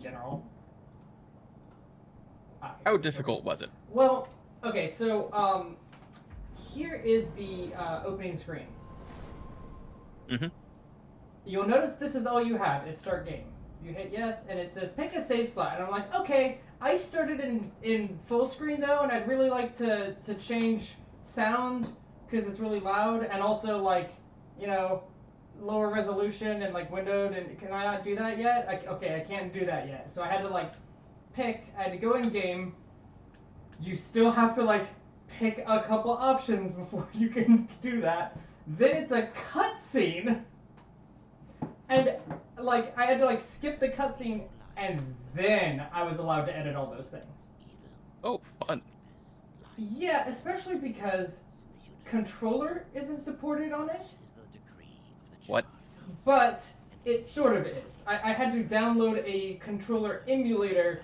general. How difficult was it? Well, okay, so here is the opening screen. Mm-hmm. You'll notice this is all you have is start game. You hit yes, and it says pick a save slot. And I'm like, okay, I started in full screen though, and I'd really like to change sound because it's really loud, and also like, you know, lower resolution and like windowed. And can I not do that yet? Okay, I can't do that yet. So I had to like pick. I had to go in game. You still have to like pick a couple options before you can do that. Then it's a cutscene. And like I had to like skip the cutscene, and then I was allowed to edit all those things. Oh, fun. Yeah, especially because controller isn't supported on it. What? But it sort of is. I had to download a controller emulator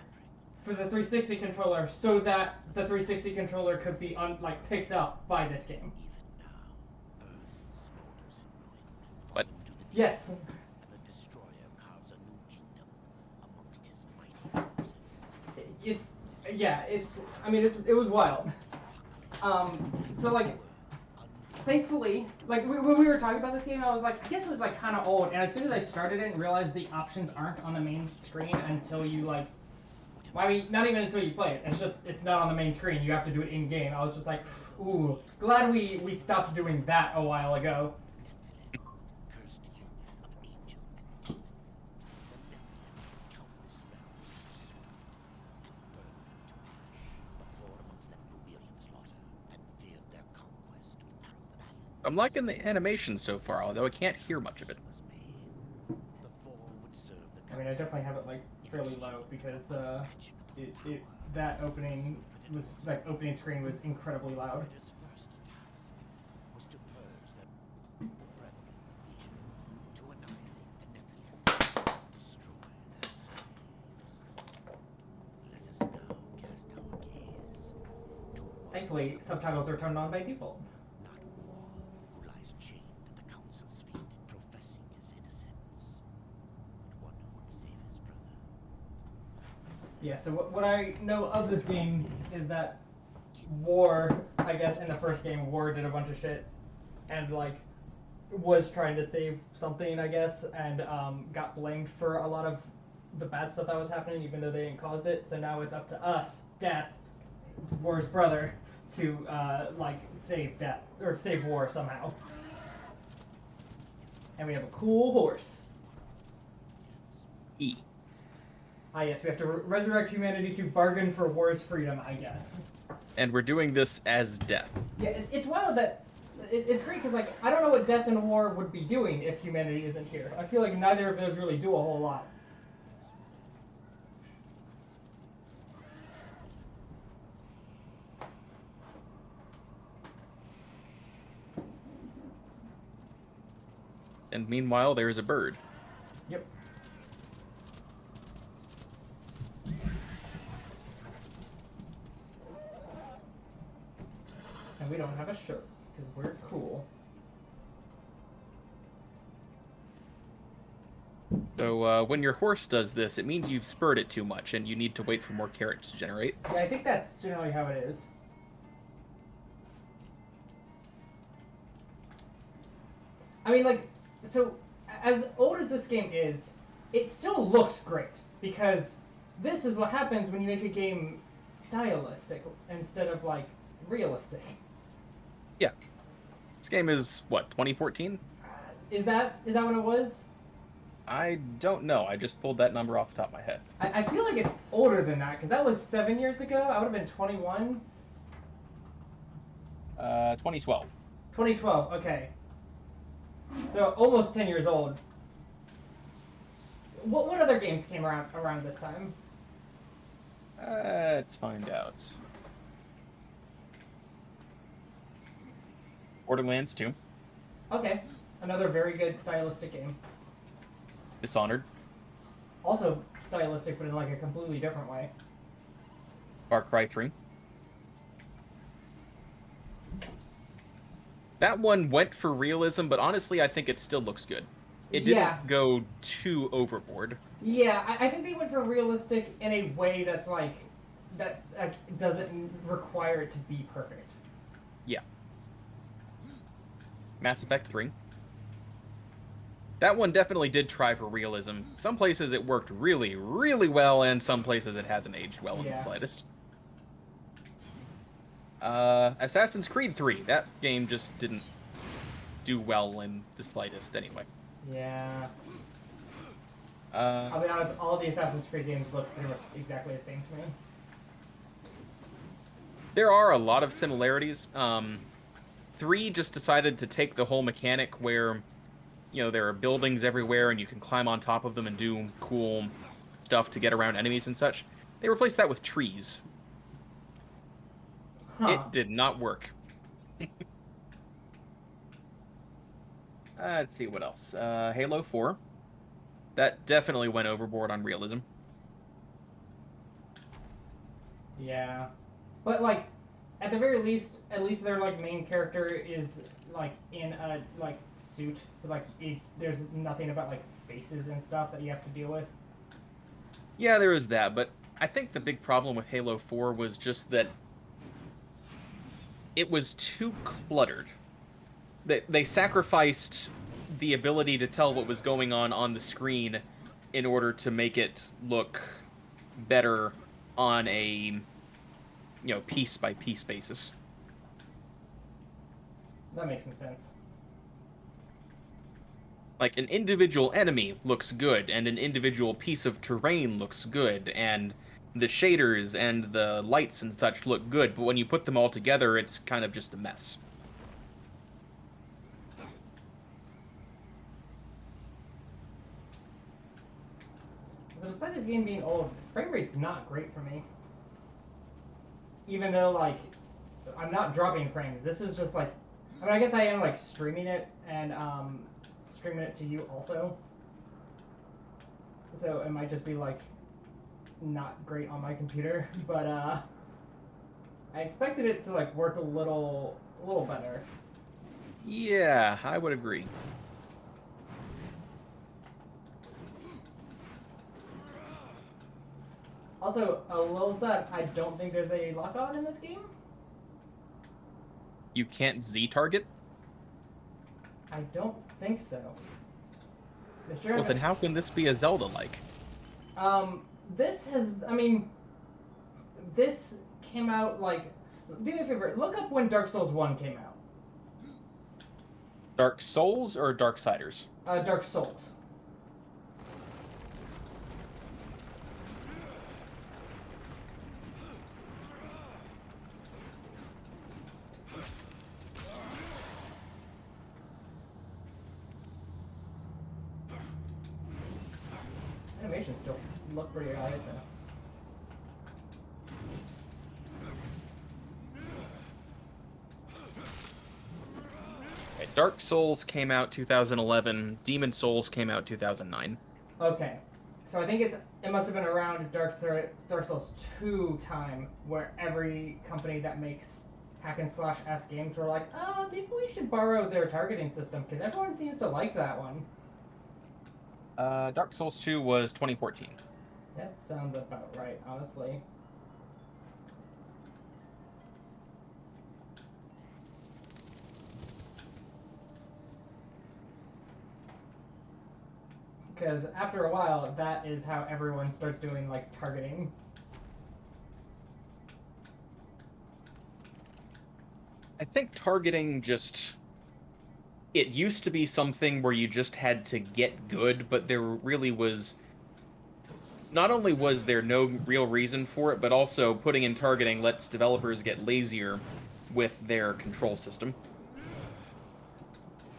for the 360 controller so that the 360 controller could be picked up by this game. What? Yes. It was wild. So like, thankfully, like when we were talking about this game, I was like, I guess it was like kind of old. And as soon as I started it and realized the options aren't on the main screen until you like, well, I mean, not even until you play it. It's not on the main screen. You have to do it in game. I was just like, ooh, glad we stopped doing that a while ago. I'm liking the animation so far, although I can't hear much of it. I mean, I definitely have it like fairly low because that opening screen was incredibly loud. Thankfully, subtitles are turned on by default. Yeah, so what I know of this game is that War, I guess in the first game, War did a bunch of shit and like was trying to save something, I guess, and got blamed for a lot of the bad stuff that was happening, even though they didn't caused it. So now it's up to us, Death, War's brother, to save Death or save War somehow. And we have a cool horse. E. Ah, yes, we have to resurrect humanity to bargain for War's freedom, I guess. And we're doing this as Death. Yeah, it's wild that... It's great because, like, I don't know what Death and War would be doing if humanity isn't here. I feel like neither of those really do a whole lot. And meanwhile, there is a bird. Yep. And we don't have a shirt, because we're cool. So when your horse does this, it means you've spurred it too much, and you need to wait for more carrots to generate. Yeah, I think that's generally how it is. I mean, like, so as old as this game is, it still looks great, because this is what happens when you make a game stylistic instead of, like, realistic. Yeah. This game is, what, 2014? Is that what it was? I don't know. I just pulled that number off the top of my head. I feel like it's older than that, because that was 7 years ago. I would have been 21. 2012. 2012, okay. So almost 10 years old. What other games came around this time? Let's find out. Borderlands 2. Okay, another very good stylistic game. Dishonored. Also stylistic, but in like a completely different way. Far Cry 3. That one went for realism, but honestly, I think it still looks good. It Yeah. didn't go too overboard. Yeah, I think they went for realistic in a way that's like that doesn't require it to be perfect. Yeah. Mass Effect 3. That one definitely did try for realism. Some places it worked really, really well, and some places it hasn't aged well in the slightest. Assassin's Creed 3. That game just didn't do well in the slightest anyway. Yeah. I'll be honest, all the Assassin's Creed games look pretty much exactly the same to me. There are a lot of similarities. 3 just decided to take the whole mechanic where, there are buildings everywhere and you can climb on top of them and do cool stuff to get around enemies and such. They replaced that with trees. Huh. It did not work. Let's see what else. Halo 4. That definitely went overboard on realism. Yeah. But, like, at the very least, at least their, like, main character is, like, in a, like, suit. So, like, there's nothing about, like, faces and stuff that you have to deal with. Yeah, there is that, but I think the big problem with Halo 4 was just that it was too cluttered. They sacrificed the ability to tell what was going on the screen in order to make it look better on a piece by piece basis. That makes some sense. Like, an individual enemy looks good, and an individual piece of terrain looks good, and the shaders and the lights and such look good, but when you put them all together, it's kind of just a mess. So despite this game being old, the frame rate's not great for me. Even though, like, I'm not dropping frames. This is just, like... I mean, I guess I am, like, streaming it, and, streaming it to you also. So it might just be, like, not great on my computer. But, I expected it to, like, work a little better. Yeah, I would agree. Also, a little sad, I don't think there's a lock-on in this game. You can't Z-target? I don't think so. Well, then how can this be a Zelda-like? This has, I mean, this came out, like, do me a favor, look up when Dark Souls 1 came out. Dark Souls or Darksiders? Dark Souls. Animations still look pretty alright though. Okay, Dark Souls came out 2011. Demon Souls came out 2009. Okay, so I think it must have been around Dark Souls 2 time where every company that makes hack and slash S games were like, maybe we should borrow their targeting system because everyone seems to like that one. Dark Souls 2 was 2014. That sounds about right, honestly. Because after a while, that is how everyone starts doing, like, targeting. I think targeting just... It used to be something where you just had to get good, but there really was... Not only was there no real reason for it, but also putting in targeting lets developers get lazier with their control system.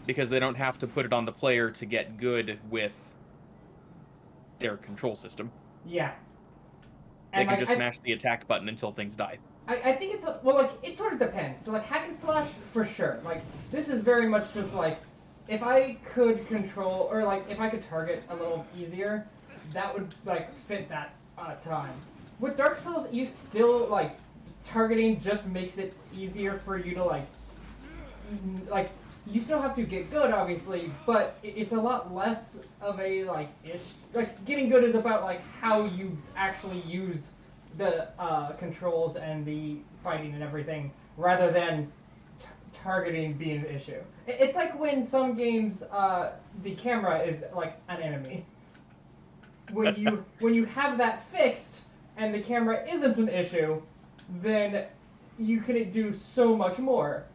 Because they don't have to put it on the player to get good with their control system. Yeah. They can just mash the attack button until things die. I think it's, well, like, it sort of depends. So, like, hack and slash, for sure. Like, this is very much just, like, if I could control, or, like, if I could target a little easier, that would, like, fit that time. With Dark Souls, you still, like, targeting just makes it easier for you to, like, you still have to get good, obviously, but it's a lot less of a like ish. Like getting good is about like how you actually use the controls and the fighting and everything, rather than targeting being an issue. It's like when some games the camera is like an enemy. When you have that fixed and the camera isn't an issue, then you can do so much more.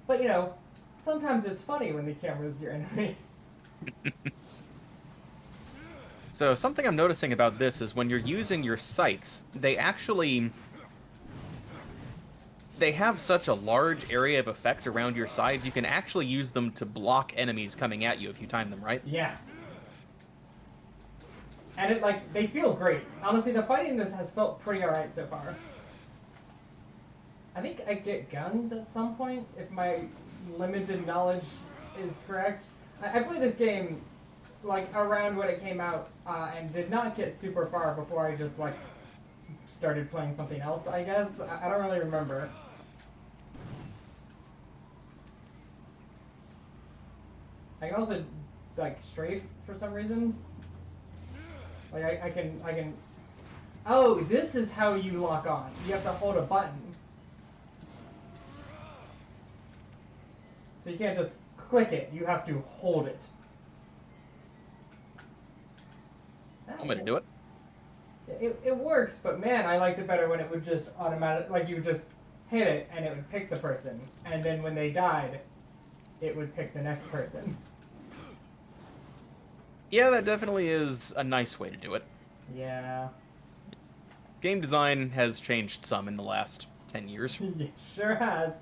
But you know, sometimes it's funny when the camera's your enemy. So something I'm noticing about this is when you're using your sights, they have such a large area of effect around your sides, you can actually use them to block enemies coming at you if you time them right. Yeah. And it like they feel great. Honestly, the fighting in this has felt pretty alright so far. I think I get guns at some point, if my limited knowledge is correct. I played this game like around when it came out, and did not get super far before I just like started playing something else, I guess. I don't really remember. I can also like strafe for some reason. Like I can. Oh, this is how you lock on. You have to hold a button. So you can't just click it. You have to hold it. I'm gonna do it. It works, but man, I liked it better when it would just like you would just hit it and it would pick the person, and then when they died, it would pick the next person. Yeah, that definitely is a nice way to do it. Yeah. Game design has changed some in the last 10 years. It sure has.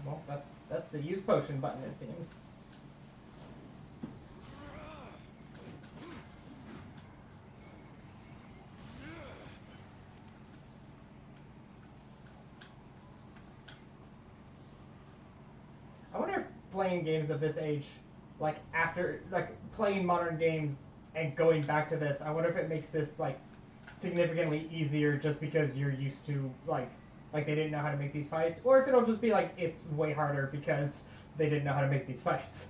Well, that's the use potion button, it seems. I wonder if playing games of this age, like after like playing modern games and going back to this, I wonder if it makes this like significantly easier just because you're used to like they didn't know how to make these fights, or if it'll just be like it's way harder because they didn't know how to make these fights.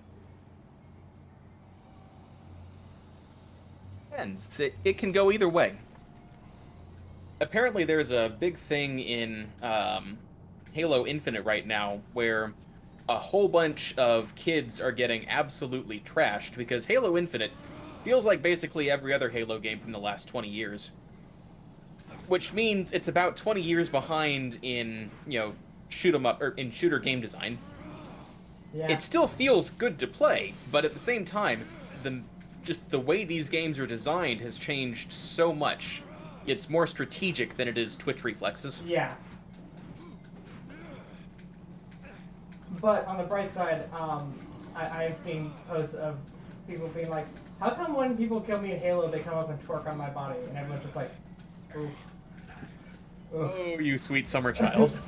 And it can go either way. Apparently there's a big thing in Halo Infinite right now where a whole bunch of kids are getting absolutely trashed because Halo Infinite feels like basically every other Halo game from the last 20 years. Which means it's about 20 years behind in, you know, shoot 'em up or in shooter game design. Yeah. It still feels good to play, but at the same time, the way these games are designed has changed so much. It's more strategic than it is twitch reflexes. Yeah. But on the bright side, I have seen posts of people being like, how come when people kill me in Halo, they come up and twerk on my body? And everyone's just like, ooh. Oh, you sweet summer child.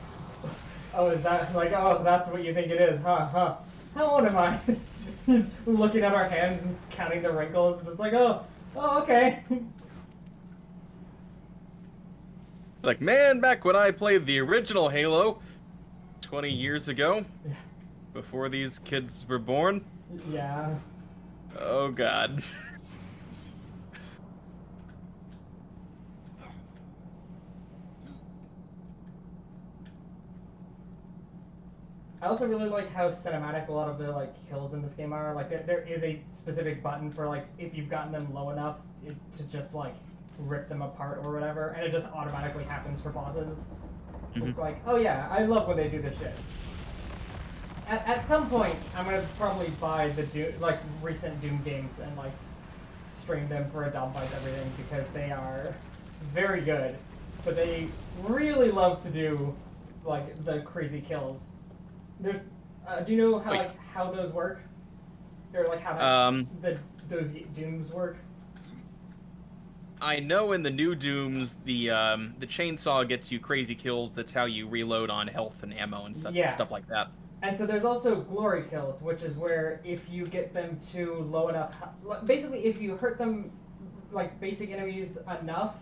Oh, is that like, oh, that's what you think it is, huh? How old am I? He's looking at our hands and counting the wrinkles, just like, oh, okay. Like, man, back when I played the original Halo 20 years ago, Yeah. before these kids were born. Yeah. Oh, God. I also really like how cinematic a lot of the like kills in this game are. Like there is a specific button for like if you've gotten them low enough to just like rip them apart or whatever, and it just automatically happens for bosses. Just like, oh yeah, I love when they do this shit. At some point, I'm gonna probably buy the recent Doom games and like stream them for a dump like everything because they are very good, but they really love to do like the crazy kills. There's, do you know how how those work, or like how those Dooms work? I know in the new Dooms, the chainsaw gets you crazy kills. That's how you reload on health and ammo and stuff like that. And so there's also glory kills, which is where if you get them to low enough, basically if you hurt them, like basic enemies enough,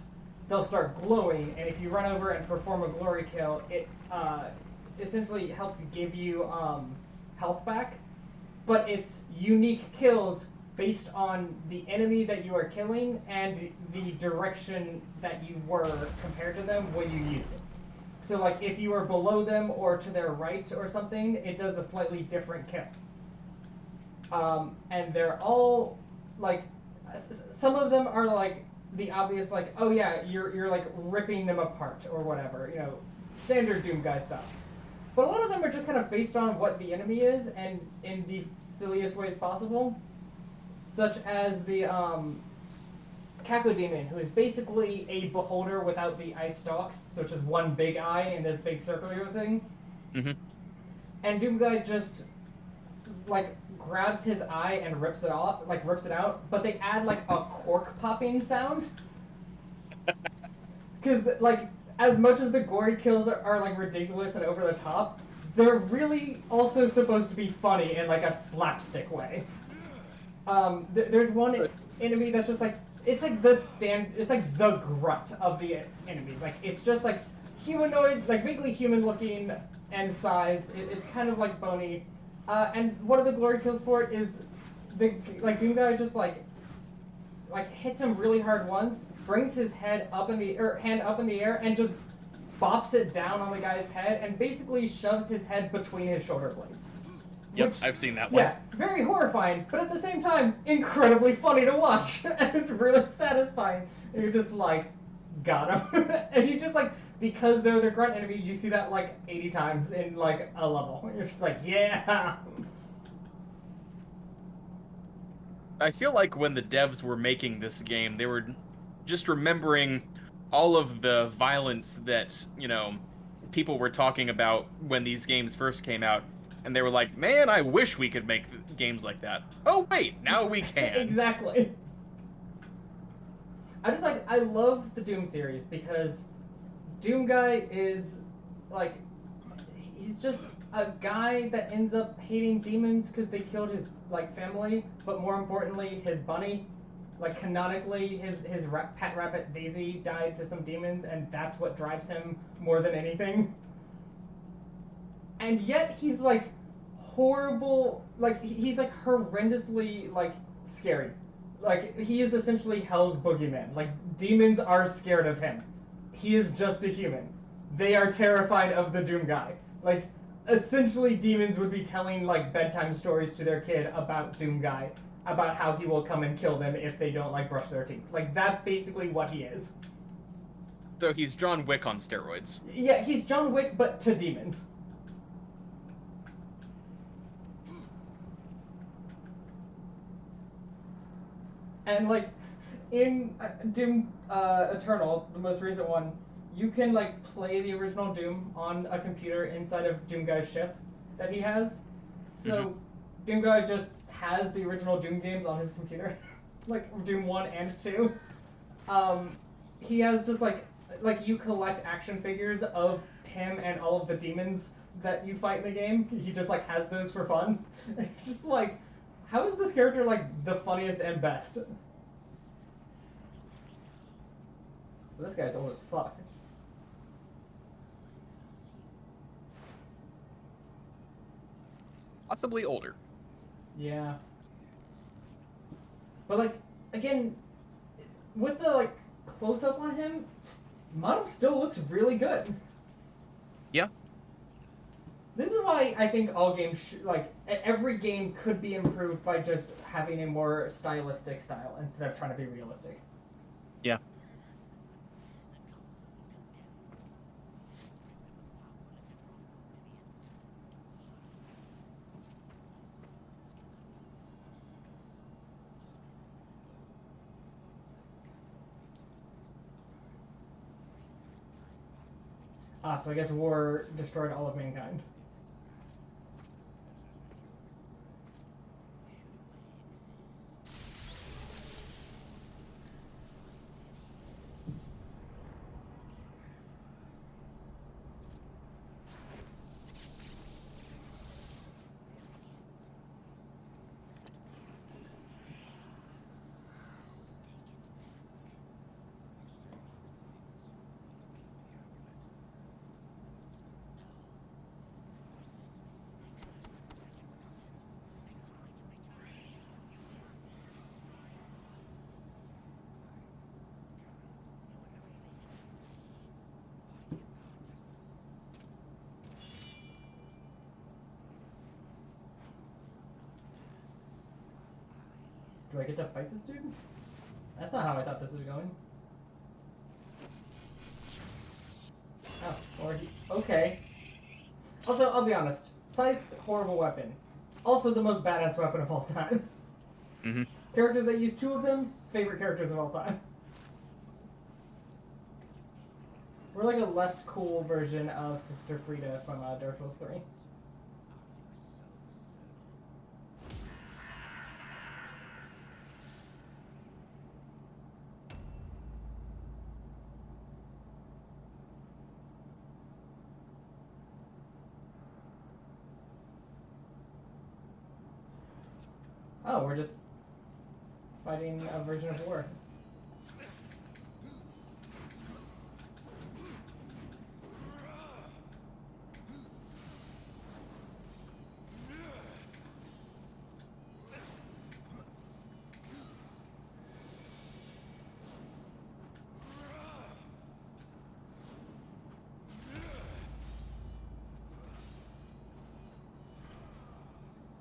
they'll start glowing, and if you run over and perform a glory kill, it essentially helps give you health back. But it's unique kills based on the enemy that you are killing and the direction that you were compared to them when you used it. So, like, if you are below them or to their right or something, it does a slightly different kill. And they're all, like, some of them are, like, the obvious, like, oh yeah, you're like, ripping them apart or whatever, you know, standard Doom guy stuff. But a lot of them are just kind of based on what the enemy is and in the silliest ways possible. Such as the Cacodemon, who is basically a beholder without the eye stalks, so it's just one big eye in this big circular thing. Mm-hmm. And Doomguy just, like, grabs his eye and rips it off, like, rips it out, but they add, like, a cork popping sound. Because, like, as much as the gory kills are, like, ridiculous and over the top, they're really also supposed to be funny in, like, a slapstick way. There's one enemy that's just, like, it's like it's like the grunt of the enemies. Like, it's just, like, humanoid, like, vaguely human looking and sized. It's kind of, like, bony. And one of the glory kills for it is the, like, Doomguy just, like, hits him really hard once, brings his head up in the, or hand up in the air, and just bops it down on the guy's head, and basically shoves his head between his shoulder blades. Yep, Which, I've seen that one. yeah, very horrifying, but at the same time, incredibly funny to watch. And it's really satisfying. And you're just like, got him. And you just, like, because they're the grunt enemy, you see that, like, 80 times in, like, a level. You're just like, yeah! I feel like when the devs were making this game, they were just remembering all of the violence that, you know, people were talking about when these games first came out. And they were like, man, I wish we could make games like that. Oh, wait, now we can. Exactly. I love the Doom series because Doomguy is, like, he's just a guy that ends up hating demons because they killed his, like, family, but more importantly, his bunny. Like, canonically, his pet rabbit Daisy died to some demons, and that's what drives him more than anything. And yet he's, like, horrible, like, he's, like, horrendously, like, scary. Like, he is essentially Hell's boogeyman. Like, demons are scared of him. He is just a human. They are terrified of the Doom guy. Like, essentially demons would be telling, like, bedtime stories to their kid about Doom guy, about how he will come and kill them if they don't, like, brush their teeth. Like, that's basically what he is. So he's John Wick on steroids. Yeah, he's John Wick, but to demons. And, like, in Doom Eternal, the most recent one, you can, like, play the original Doom on a computer inside of Doomguy's ship that he has. So, Doomguy just has the original Doom games on his computer. Like, Doom 1 and 2. He has just, like, you collect action figures of him and all of the demons that you fight in the game. He just, like, has those for fun. Just, like, how is this character, like, the funniest and best? This guy's old as fuck. Possibly older. Yeah. But, like, again, with the, like, close-up on him, model still looks really good. Yeah. This is why I think all games, like, every game could be improved by just having a more stylistic style instead of trying to be realistic. Yeah. Ah, so I guess war destroyed all of mankind. Do I get to fight this dude? That's not how I thought this was going. Oh, or he... Okay. Also, I'll be honest. Scythe's horrible weapon. Also the most badass weapon of all time. Mm-hmm. Characters that use 2 of them, favorite characters of all time. We're like a less cool version of Sister Frida from Dark Souls 3. Oh, we're just fighting a version of war.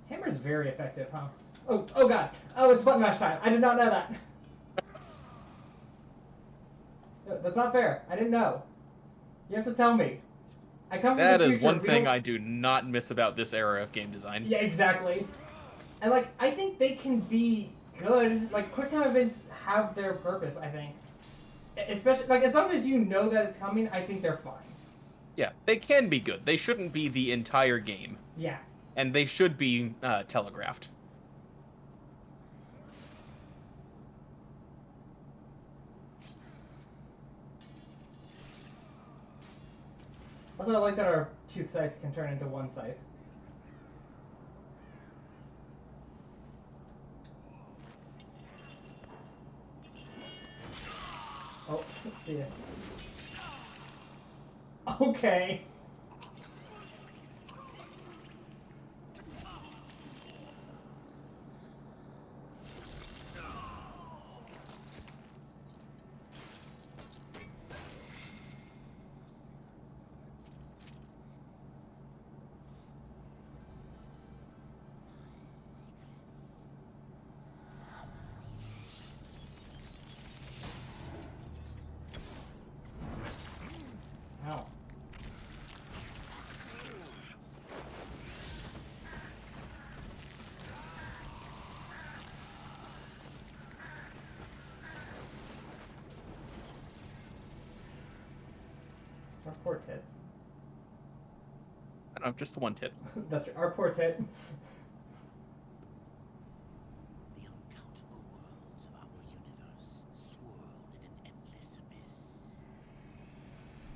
Hammer's very effective, huh? Oh god. Oh, it's button mash time. I did not know that. No, that's not fair. I didn't know. You have to tell me. I come from That the is future. one thing I do not miss about this era of game design. Yeah, exactly. And like, I think they can be good. Like, quick time events have their purpose, I think. Especially, like, as long as you know that it's coming, I think they're fine. Yeah, they can be good. They shouldn't be the entire game. Yeah. And they should be telegraphed. Also, I like that our 2 scythes can turn into 1 scythe. Oh, let's see it. Okay. Ow. Our poor tits. I don't know, just the one tit. That's true. Our poor tit. The uncountable worlds of our universe swirl in an endless abyss.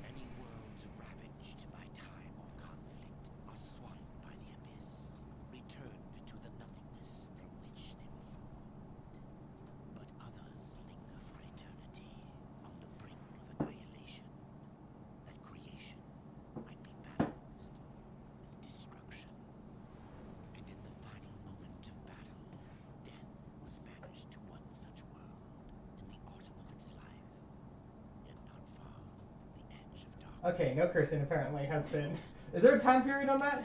Any worlds ravaged by time or conflict are swallowed by the abyss, returned to the nothingness from which they were formed. But others linger for eternity on the brink of annihilation, that creation might be balanced with destruction. And in the final moment of battle, death was banished to one such world in the autumn of its life, yet not far from the edge of darkness. Okay, no cursing apparently has been. Is there a time period on that?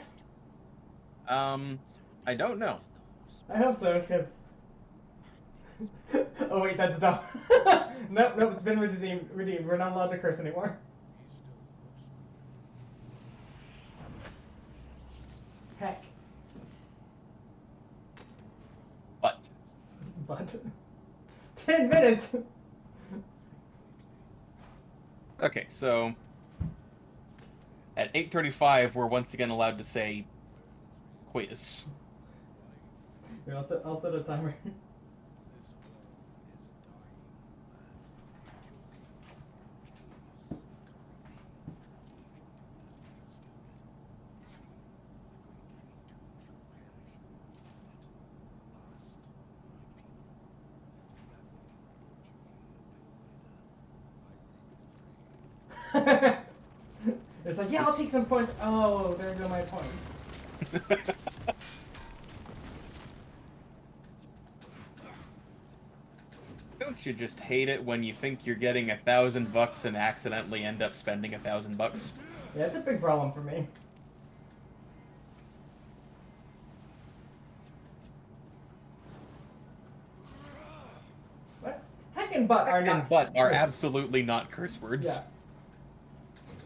I don't know. I hope so, because. Oh wait, that's dumb. Nope, it's been redeemed. We're not allowed to curse anymore. Heck. But 10 minutes. Okay, so at 8:35, we're once again allowed to say coitus. Here, I'll set a timer. It's like, yeah, I'll take some points. Oh, there go my points. Don't you just hate it when you think you're getting $1,000 and accidentally end up spending $1,000? Yeah, it's a big problem for me. and butt are Heck not. and butt are curse. absolutely not curse words. Yeah.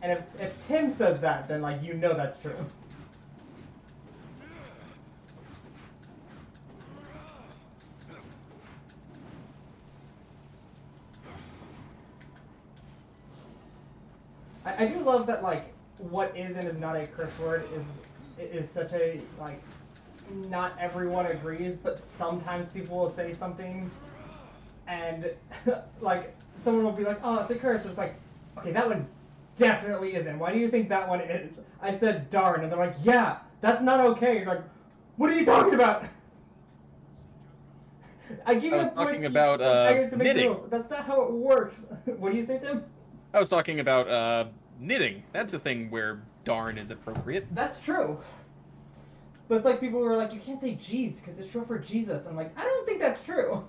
And if Tim says that, then like you know that's true. I do love that like what is and is not a curse word is such a like not everyone agrees, but sometimes people will say something and like someone will be like, oh, it's a curse. It's like, okay, that one definitely isn't. Why do you think that one is? I said darn, and they're like, yeah, that's not okay. You're like, what are you talking about? I give you I was the points talking about to make knitting. rules. That's not how it works. What do you say, Tim? I was talking about knitting. That's a thing where darn is appropriate. That's true. But it's like people were like, you can't say Jeez because it's short for Jesus. I'm like, I don't think that's true.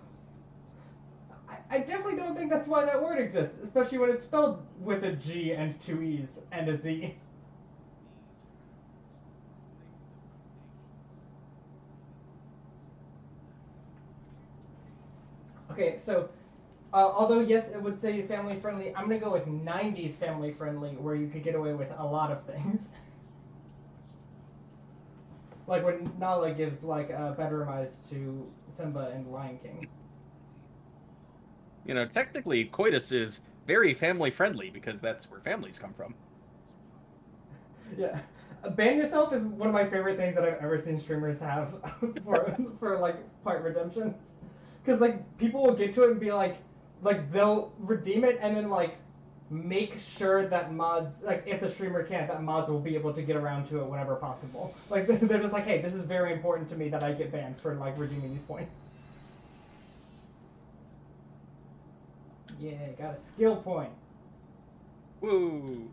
I definitely don't think that's why that word exists, especially when it's spelled with a G and two E's and a Z. Okay, so although yes, it would say family friendly, I'm gonna go with 90s family friendly, where you could get away with a lot of things. Like when Nala gives like bedroom eyes to Simba and Lion King. You know, technically, coitus is very family friendly because that's where families come from. Yeah. Ban yourself is one of my favorite things that I've ever seen streamers have for like point redemptions. Because like people will get to it and be like they'll redeem it and then like make sure that mods, like if the streamer can't, that mods will be able to get around to it whenever possible. Like they're just like, hey, this is very important to me that I get banned for like redeeming these points. Yeah, got a skill point. Woo!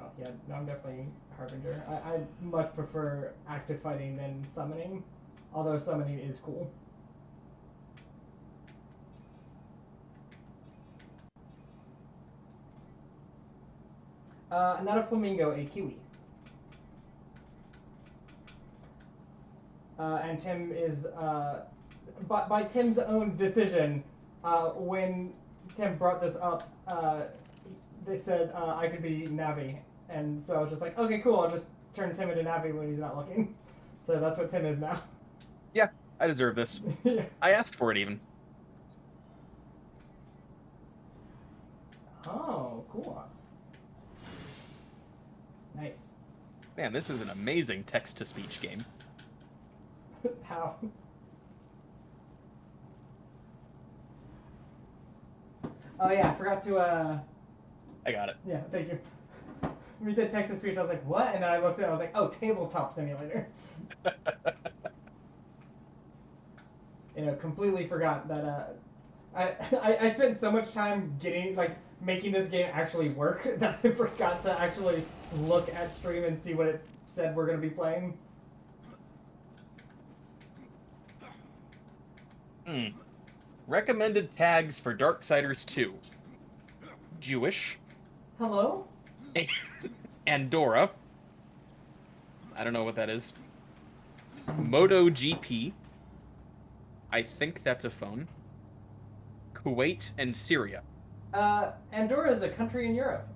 Oh yeah, no, I'm definitely Harbinger. I much prefer active fighting than summoning, although summoning is cool. Not a flamingo, a kiwi. And Tim is, by Tim's own decision, when Tim brought this up, they said I could be Navi. And so I was just like, okay, cool, I'll just turn Tim into Navi when he's not looking. So that's what Tim is now. Yeah, I deserve this. Yeah. I asked for it even. Oh, cool. Nice. Man, this is an amazing text-to-speech game. How? Oh yeah, I forgot to I got it. yeah, thank you. When you said text to speech, I was like, what? And then I looked at it, I was like, oh, tabletop simulator. You know, completely forgot that I spent so much time making this game actually work that I forgot to actually look at stream and see what it said we're gonna be playing. Recommended tags for Darksiders 2. Jewish. Hello? Andorra. I don't know what that is. MotoGP. I think that's a phone. Kuwait and Syria. Andorra is a country in Europe.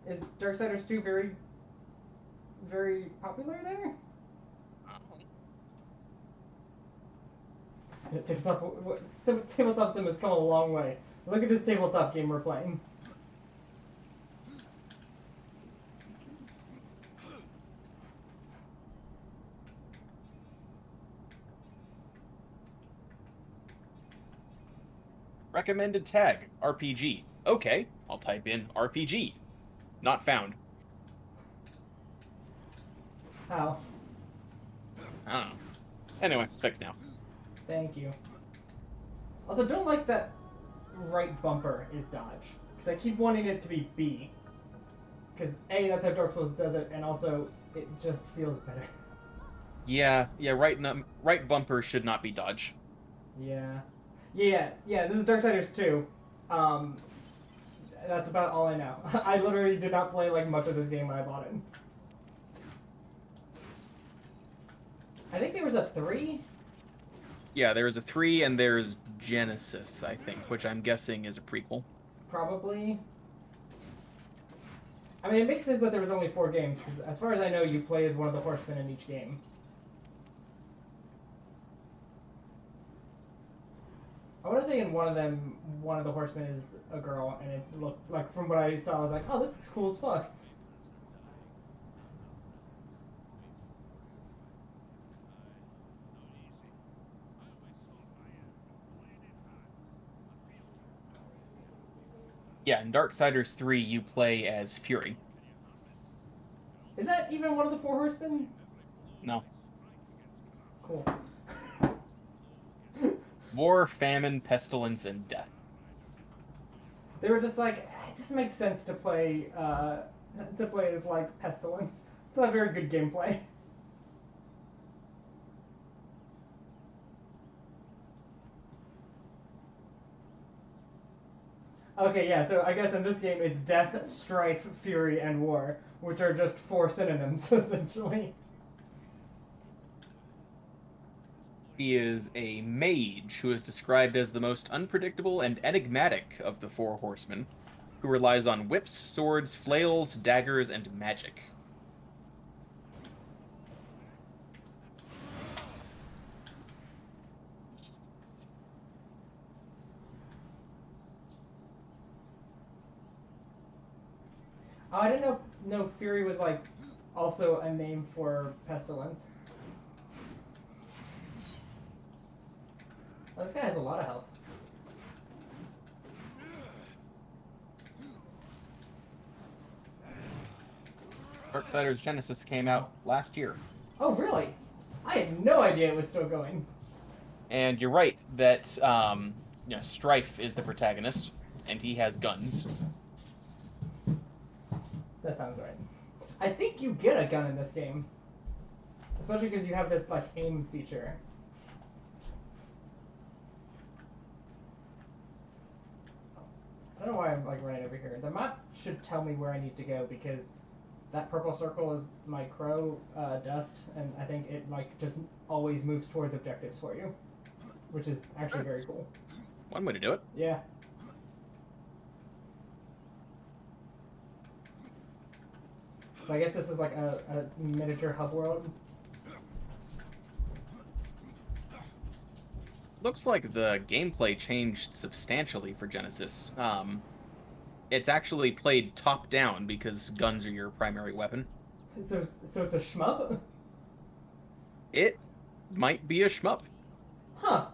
Is Darksiders 2 very, very popular there? Tabletop sim has come a long way. Look at this tabletop game we're playing. Recommended tag, RPG. Okay, I'll type in RPG. Not found. How? I don't know. Anyway, specs now. Thank you. Also, don't like that right bumper is dodge. Because I keep wanting it to be B. Because A, that's how Dark Souls does it, and also, it just feels better. Yeah, right bumper should not be dodge. Yeah. Yeah, this is Darksiders 2. That's about all I know. I literally did not play like much of this game when I bought it. I think there was a 3. Yeah, there's a 3 and there's Genesis, I think, which I'm guessing is a prequel. Probably. I mean, it makes sense that there was only 4 games, because as far as I know, you play as one of the horsemen in each game. I want to say in one of them, one of the horsemen is a girl, and it looked like, from what I saw, I was like, oh, this looks cool as fuck. Yeah, in Darksiders 3, you play as Fury. Is that even one of the 4 horsemen? No. Cool. War, famine, pestilence, and death. They were just like, it just makes sense to play as, like, pestilence. It's not very good gameplay. Okay, yeah, so I guess in this game it's death, strife, fury, and war, which are just 4 synonyms, essentially. He is a mage who is described as the most unpredictable and enigmatic of the 4 horsemen, who relies on whips, swords, flails, daggers, and magic. Oh, I didn't know fury was, like, also a name for pestilence. Oh, this guy has a lot of health. Darksiders Genesis came out last year. Oh, really? I had no idea it was still going. And you're right that Strife is the protagonist, and he has guns. That sounds right. I think you get a gun in this game. Especially because you have this, like, aim feature. I don't know why I'm, like, running over here. The map should tell me where I need to go, because that purple circle is my crow dust, and I think it, like, just always moves towards objectives for you. Which is actually very cool. One way to do it. Yeah. So I guess this is like a miniature hub world. Looks like the gameplay changed substantially for Genesis. It's actually played top-down because guns are your primary weapon. So it's a shmup? It might be a shmup. Huh.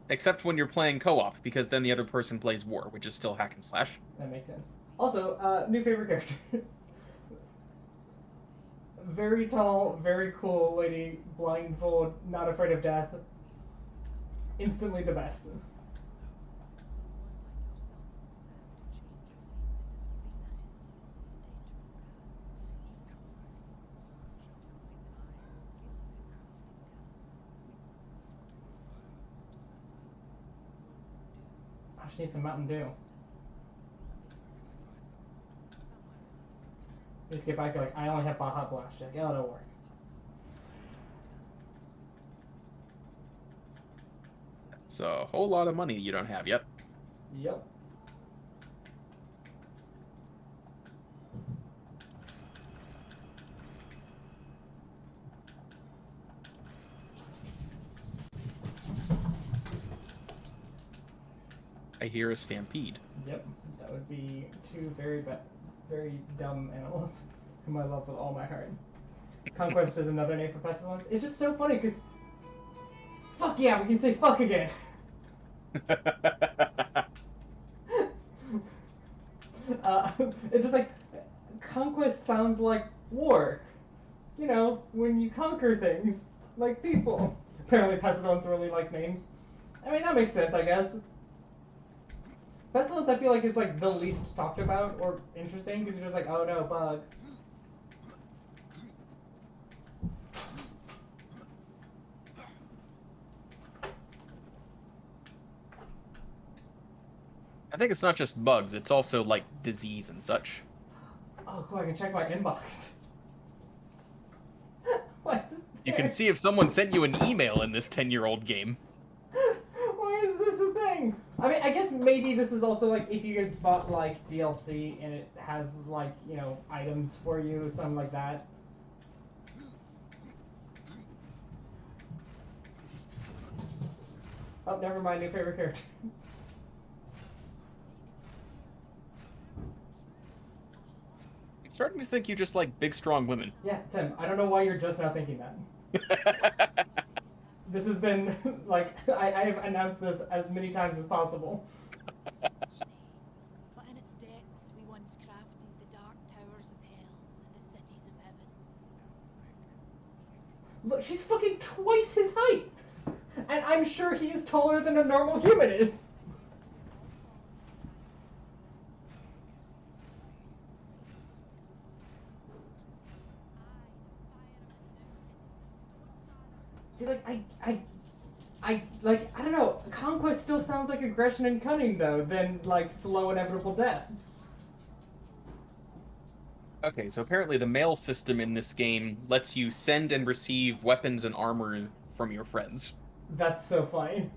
Except when you're playing co-op, because then the other person plays war, which is still hack and slash. That makes sense. Also, new favorite character. Very tall, very cool lady, blindfold, not afraid of death. Instantly the best. I just need some Mountain Dew. Just get back, like, I only have Baja Blast. Like, oh, it'll work. It's a whole lot of money you don't have yet. Yep. I hear a stampede. Yep. That would be 2 very dumb animals whom I love with all my heart. Conquest is another name for pestilence. It's just so funny because, fuck yeah, we can say fuck again. It's just like, conquest sounds like war. You know, when you conquer things, like people. Apparently pestilence really likes names. I mean, that makes sense, I guess. Pestilence, I feel like, is like the least talked about or interesting because you're just like, oh no, bugs. I think it's not just bugs, it's also like disease and such. Oh, cool, I can check my inbox. Why is You can see if someone sent you an email in this 10-year-old game. Why is this a thing? I mean, I guess maybe this is also like if you get bought like DLC and it has like, you know, items for you, something like that. Oh, never mind, new favorite character. I'm starting to think you just like big, strong women. Yeah, Tim, I don't know why you're just now thinking that. This has been, like, I have announced this as many times as possible. But in its depths we once crafted the dark towers of hell and the cities of heaven. Look, she's fucking twice his height! And I'm sure he is taller than a normal human is! See, like, I don't know, conquest still sounds like aggression and cunning, though, than, like, slow, inevitable death. Okay, so apparently the mail system in this game lets you send and receive weapons and armor from your friends. That's so funny.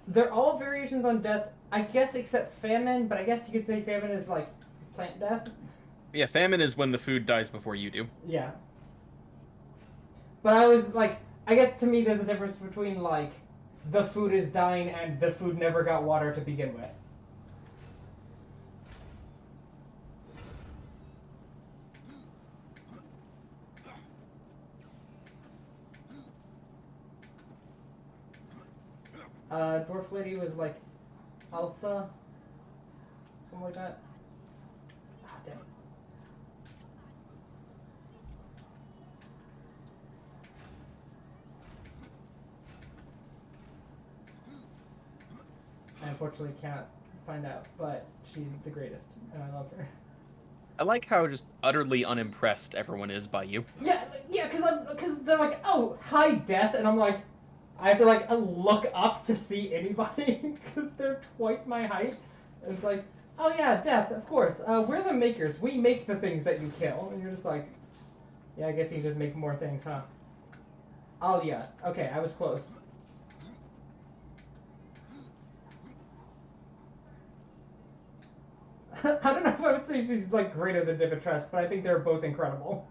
They're all variations on death, I guess, except famine, but I guess you could say famine is like plant death. Yeah, famine is when the food dies before you do. Yeah. But I was like, I guess to me there's a difference between like the food is dying and the food never got water to begin with. Dwarf lady was like Elsa, something like that. Ah, damn. I unfortunately cannot find out, but she's the greatest, and I love her. I like how just utterly unimpressed everyone is by you. Yeah, because they're like, oh, hi, Death, and I'm like, I have to like look up to see anybody because they're twice my height. And it's like, oh yeah, Death, of course. We're the makers. We make the things that you kill, and you're just like, yeah, I guess you just make more things, huh? Alia. Okay, I was close. I don't know if I would say she's like greater than Dimitrescu, but I think they're both incredible.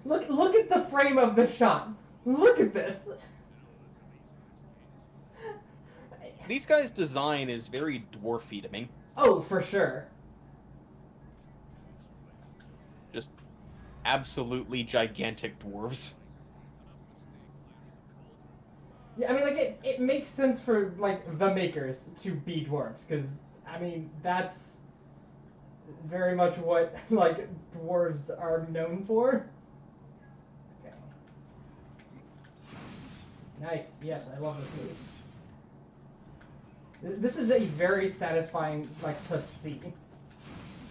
Look at the frame of the shot. Look at this. These guys' design is very dwarfy to me. Oh, for sure. Just absolutely gigantic dwarves. Yeah, I mean, like, it makes sense for, like, the makers to be dwarves, because, I mean, that's very much what, like, dwarves are known for. Okay. Nice. Yes, I love this move. This is a very satisfying, like, to see.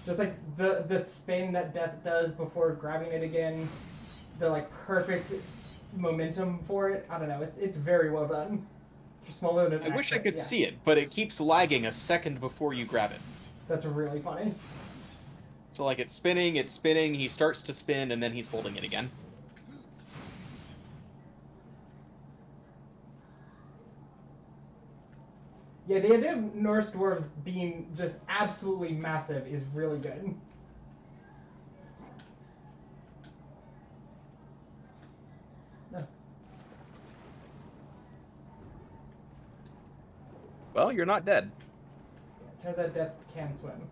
Just, like, the spin that Death does before grabbing it again. The, like, perfect momentum for it. I don't know. It's very well done. For smaller than I wish I could see it, but it keeps lagging a second before you grab it. That's really funny. So like it's spinning, he starts to spin, and then he's holding it again. Yeah, the idea of Norse dwarves being just absolutely massive is really good. No. Well, you're not dead. Yeah, turns out Death can swim.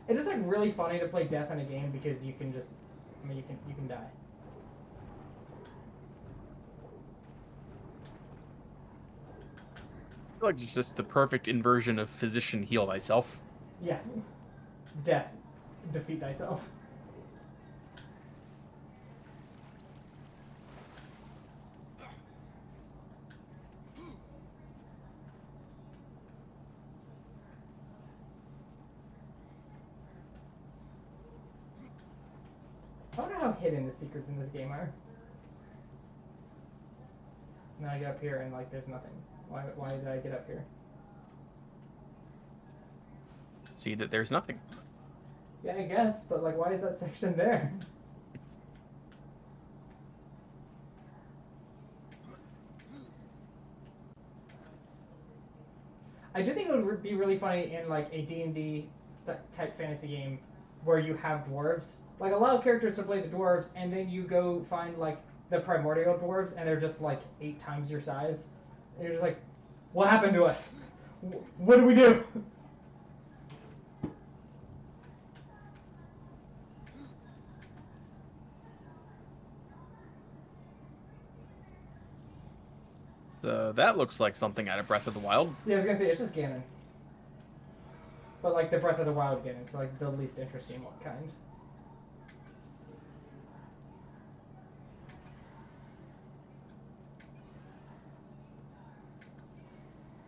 It is like really funny to play Death in a game because you can just, I mean, you can die. I feel like it's just the perfect inversion of physician heal thyself. Yeah. Death. Defeat thyself. I wonder how hidden the secrets in this game are. And then I get up here and like there's nothing. Why did I get up here? See that there's nothing. Yeah, I guess, but like why is that section there? I do think it would be really funny in like a D&D type fantasy game where you have dwarves. Like allow characters to play the dwarves and then you go find like the primordial dwarves and they're just like 8 times your size. And you're just like, what happened to us? What do we do? So that looks like something out of Breath of the Wild. Yeah, I was gonna say it's just Ganon. But like the Breath of the Wild Ganon, so like the least interesting one kind.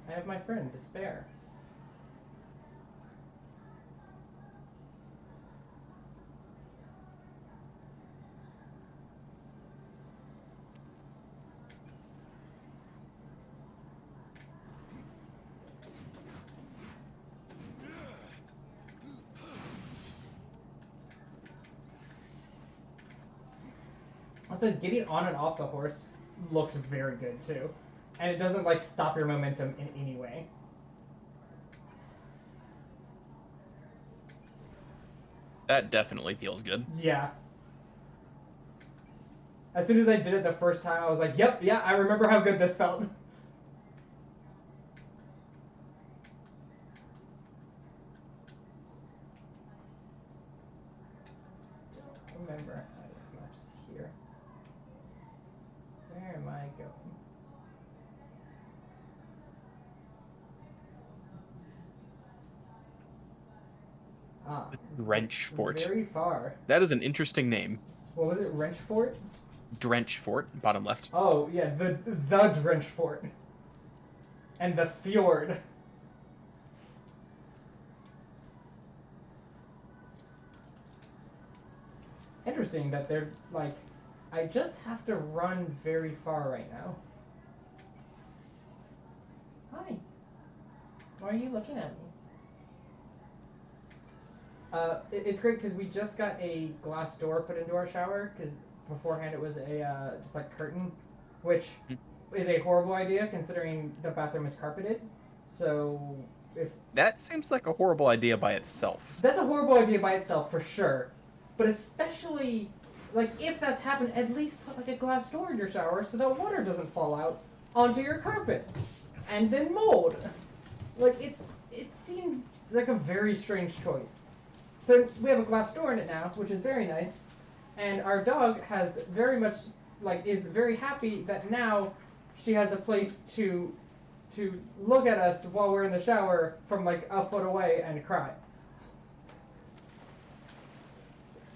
I have my friend, Despair. Also, getting on and off the horse looks very good too. And it doesn't like stop your momentum in any way. That definitely feels good. Yeah. As soon as I did it the first time, I was like, yep, yeah, I remember how good this felt. Don't remember how to maps here. Where am I going? Ah. Drench Fort. Very far. That is an interesting name. What was it? Wrench Fort? Drench Fort, bottom left. Oh, yeah, the Drench Fort. And the fjord. Interesting that they're, like, I just have to run very far right now. Hi. Why are you looking at me? It's great because we just got a glass door put into our shower because beforehand it was a just like curtain, which is a horrible idea considering the bathroom is carpeted. So if That seems like a horrible idea by itself. that's a horrible idea by itself for sure, but especially like if that's happened, at least put like a glass door in your shower so that water doesn't fall out onto your carpet and then mold. Like it seems like a very strange choice. So we have a glass door in it now, which is very nice, and our dog has very much like is very happy that now she has a place to look at us while we're in the shower from like a foot away and cry.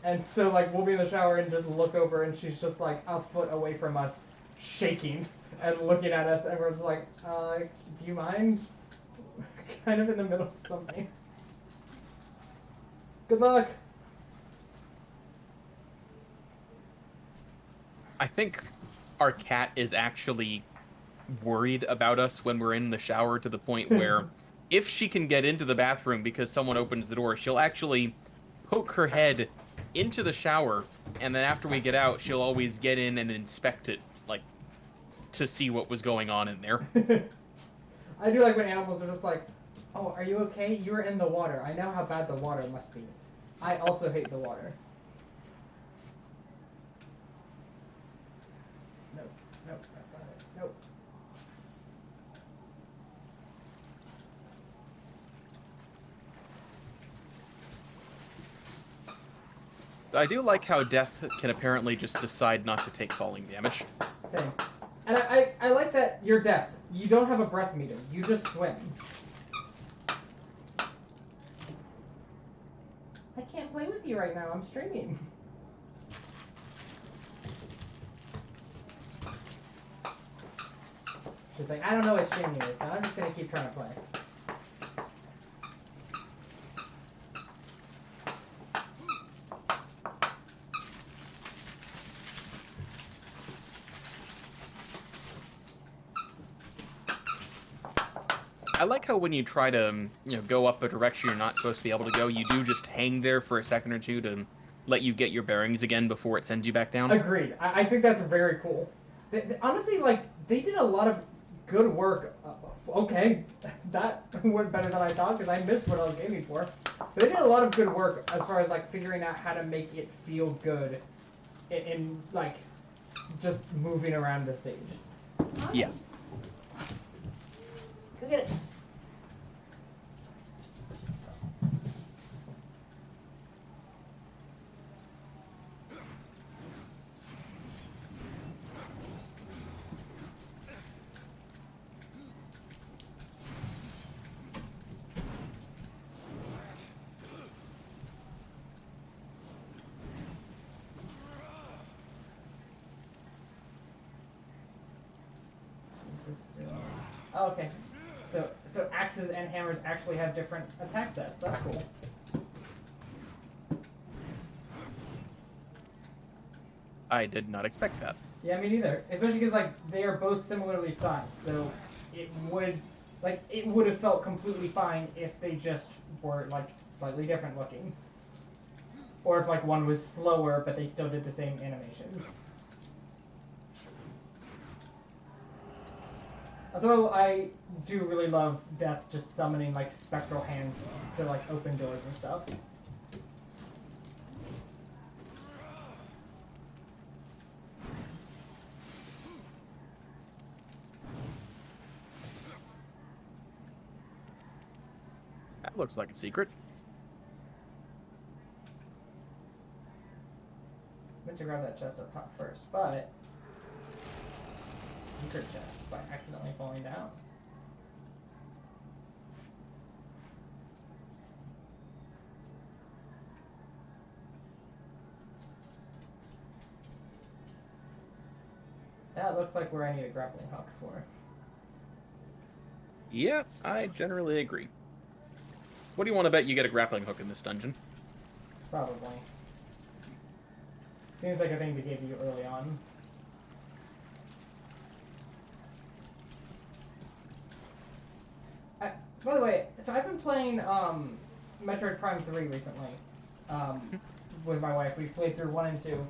And so like we'll be in the shower and just look over and she's just like a foot away from us, shaking and looking at us, and we're just like, do you mind? Kind of in the middle of something. Good luck. I think our cat is actually worried about us when we're in the shower to the point where if she can get into the bathroom because someone opens the door, she'll actually poke her head into the shower, and then after we get out, she'll always get in and inspect it, like, to see what was going on in there. I do like when animals are just like, oh, are you okay? You were in the water. I know how bad the water must be. I also hate the water. Nope, nope, that's not it. Nope. I do like how Death can apparently just decide not to take falling damage. Same. And I like that you're deaf. You don't have a breath meter. You just swim. I can't play with you right now. I'm streaming. She's like, I don't know what streaming is, so I'm just gonna keep trying to play. like how when you try to, go up a direction you're not supposed to be able to go, you do just hang there for a second or two to let you get your bearings again before it sends you back down. Agreed. I think that's very cool. Honestly, like, they did a lot of good work. Okay, that went better than I thought because I missed what I was gaming for. But they did a lot of good work as far as like figuring out how to make it feel good in like just moving around the stage. Yeah. Go get it. Oh, okay. So axes and hammers actually have different attack sets. That's cool. I did not expect that. Yeah, me neither. Especially because like they are both similarly sized, so it would have felt completely fine if they just were like slightly different looking, or if like one was slower but they still did the same animations. Also, I do really love Death just summoning like spectral hands to like open doors and stuff. That looks like a secret. I meant to grab that chest up top first, but secret chest by accidentally falling down. That looks like where I need a grappling hook for. Yeah, I generally agree. What do you want to bet you get a grappling hook in this dungeon? Probably. Seems like a thing they gave you early on. By the way, so I've been playing Metroid Prime 3 recently with my wife. We've played through 1 and 2.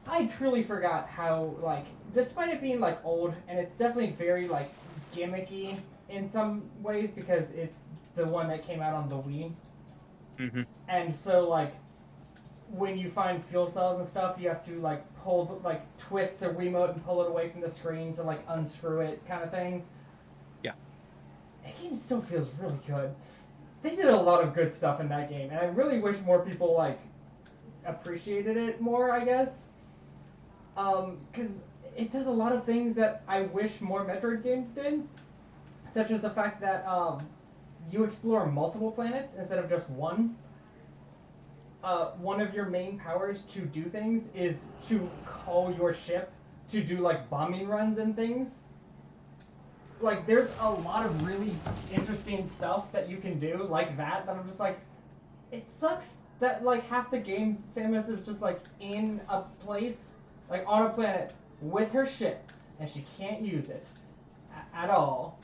I truly forgot how, like, despite it being, like, old, and it's definitely very, like, gimmicky in some ways because it's the one that came out on the Wii. Mm-hmm. And so, like, when you find fuel cells and stuff, you have to, like, twist the Wiimote and pull it away from the screen to, like, unscrew it kind of thing. Yeah. That game still feels really good. They did a lot of good stuff in that game, and I really wish more people, like, appreciated it more, I guess. Because it does a lot of things that I wish more Metroid games did, such as the fact that you explore multiple planets instead of just one. One of your main powers to do things is to call your ship to do like bombing runs and things. Like there's a lot of really interesting stuff that you can do like that I'm just like, it sucks that like half the game Samus is just like in a place, like on a planet with her ship, and she can't use it at all.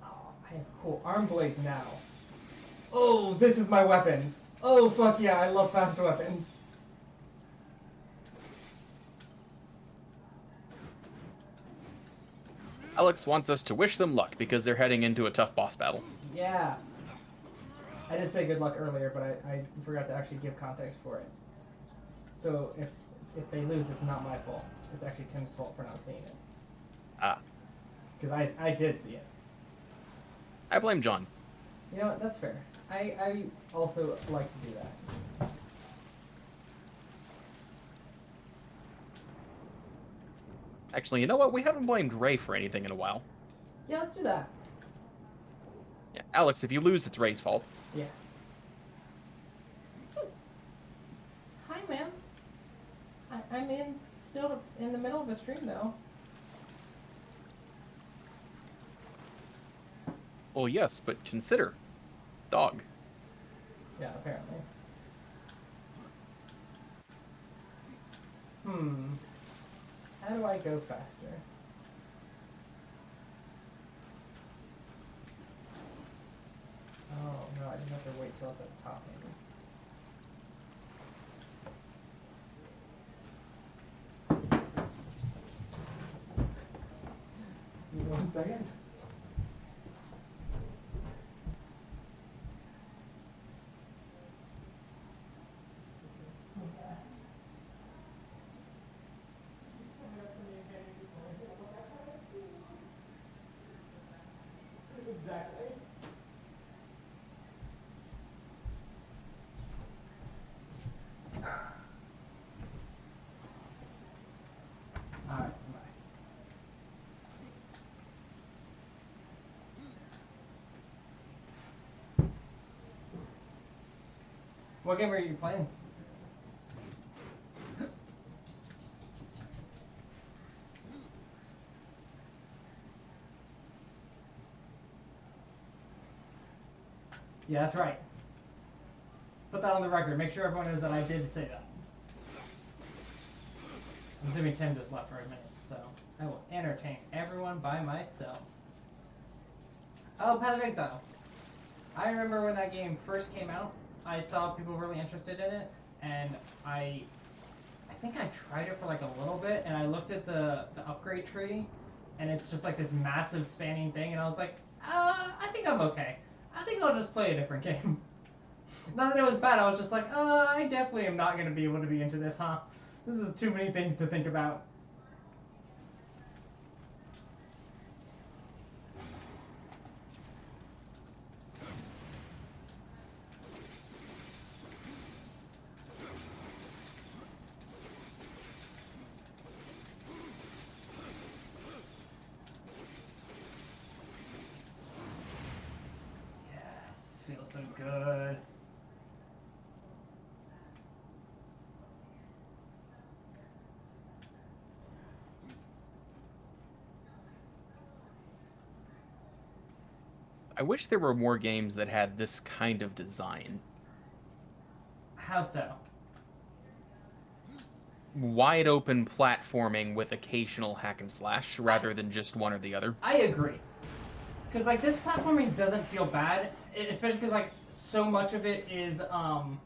Oh, I have cool arm blades now. Oh, this is my weapon. Oh, fuck yeah, I love fast weapons. Alex wants us to wish them luck because they're heading into a tough boss battle. Yeah. I did say good luck earlier, but I forgot to actually give context for it. So if they lose, it's not my fault. It's actually Tim's fault for not seeing it. Ah. Because I did see it. I blame John. You know what? That's fair. I also like to do that. Actually, you know what? We haven't blamed Ray for anything in a while. Yeah, let's do that. Yeah, Alex, if you lose, it's Ray's fault. Yeah. Hi, ma'am. I'm still in the middle of a stream, though. Well, yes, but consider. Dog. Yeah, apparently. How do I go faster? Oh no, I didn't have to wait till it's at the top maybe. Give me 1 second. Exactly. Alright, bye. What game are you playing? Yeah, that's right. Put that on the record. Make sure everyone knows that I did say that. I'm assuming Tim just left for a minute, so I will entertain everyone by myself. Oh, Path of Exile. I remember when that game first came out, I saw people really interested in it, and I think I tried it for like a little bit, and I looked at the upgrade tree, and it's just like this massive spanning thing, and I was like, I think I'm okay. I think I'll just play a different game. Not that it was bad, I was just like, I definitely am not going to be able to be into this, huh? This is too many things to think about. Yes, this feels so good. I wish there were more games that had this kind of design. How so? Wide open platforming with occasional hack and slash rather than just one or the other. I agree. Because, like, this platforming doesn't feel bad, especially because, like, so much of it is, oh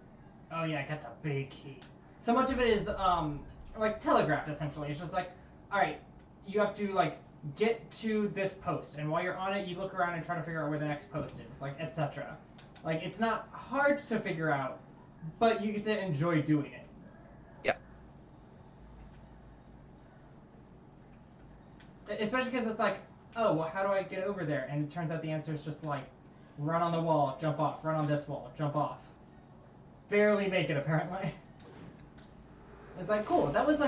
yeah, I got the big key. So much of it is, like, telegraphed, essentially. It's just like, alright, you have to, like, get to this post, and while you're on it, you look around and try to figure out where the next post is, like, etc. Like, it's not hard to figure out, but you get to enjoy doing it. Yeah. Especially because it's like, oh, well, how do I get over there? And it turns out the answer is just like, run on the wall, jump off, run on this wall, jump off. Barely make it, apparently. It's like, cool, that was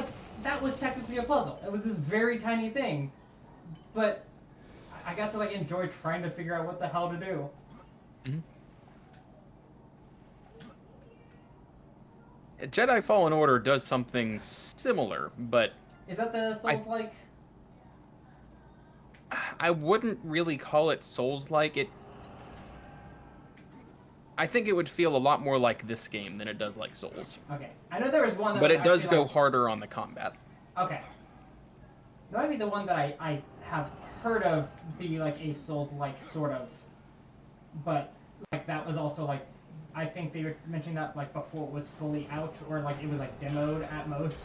technically a puzzle. It was this very tiny thing, but I got to, like, enjoy trying to figure out what the hell to do. Mm-hmm. Jedi Fallen Order does something similar, but... Is that the Souls-like? I wouldn't really call it Souls-like. I think it would feel a lot more like this game than it does like Souls. Okay. I know there was one that but was it does actually, go like, harder on the combat. Okay. That might be the one that I have heard of be like a Souls-like sort of, but like that was also like, I think they were mentioning that like before it was fully out, or like it was like demoed at most.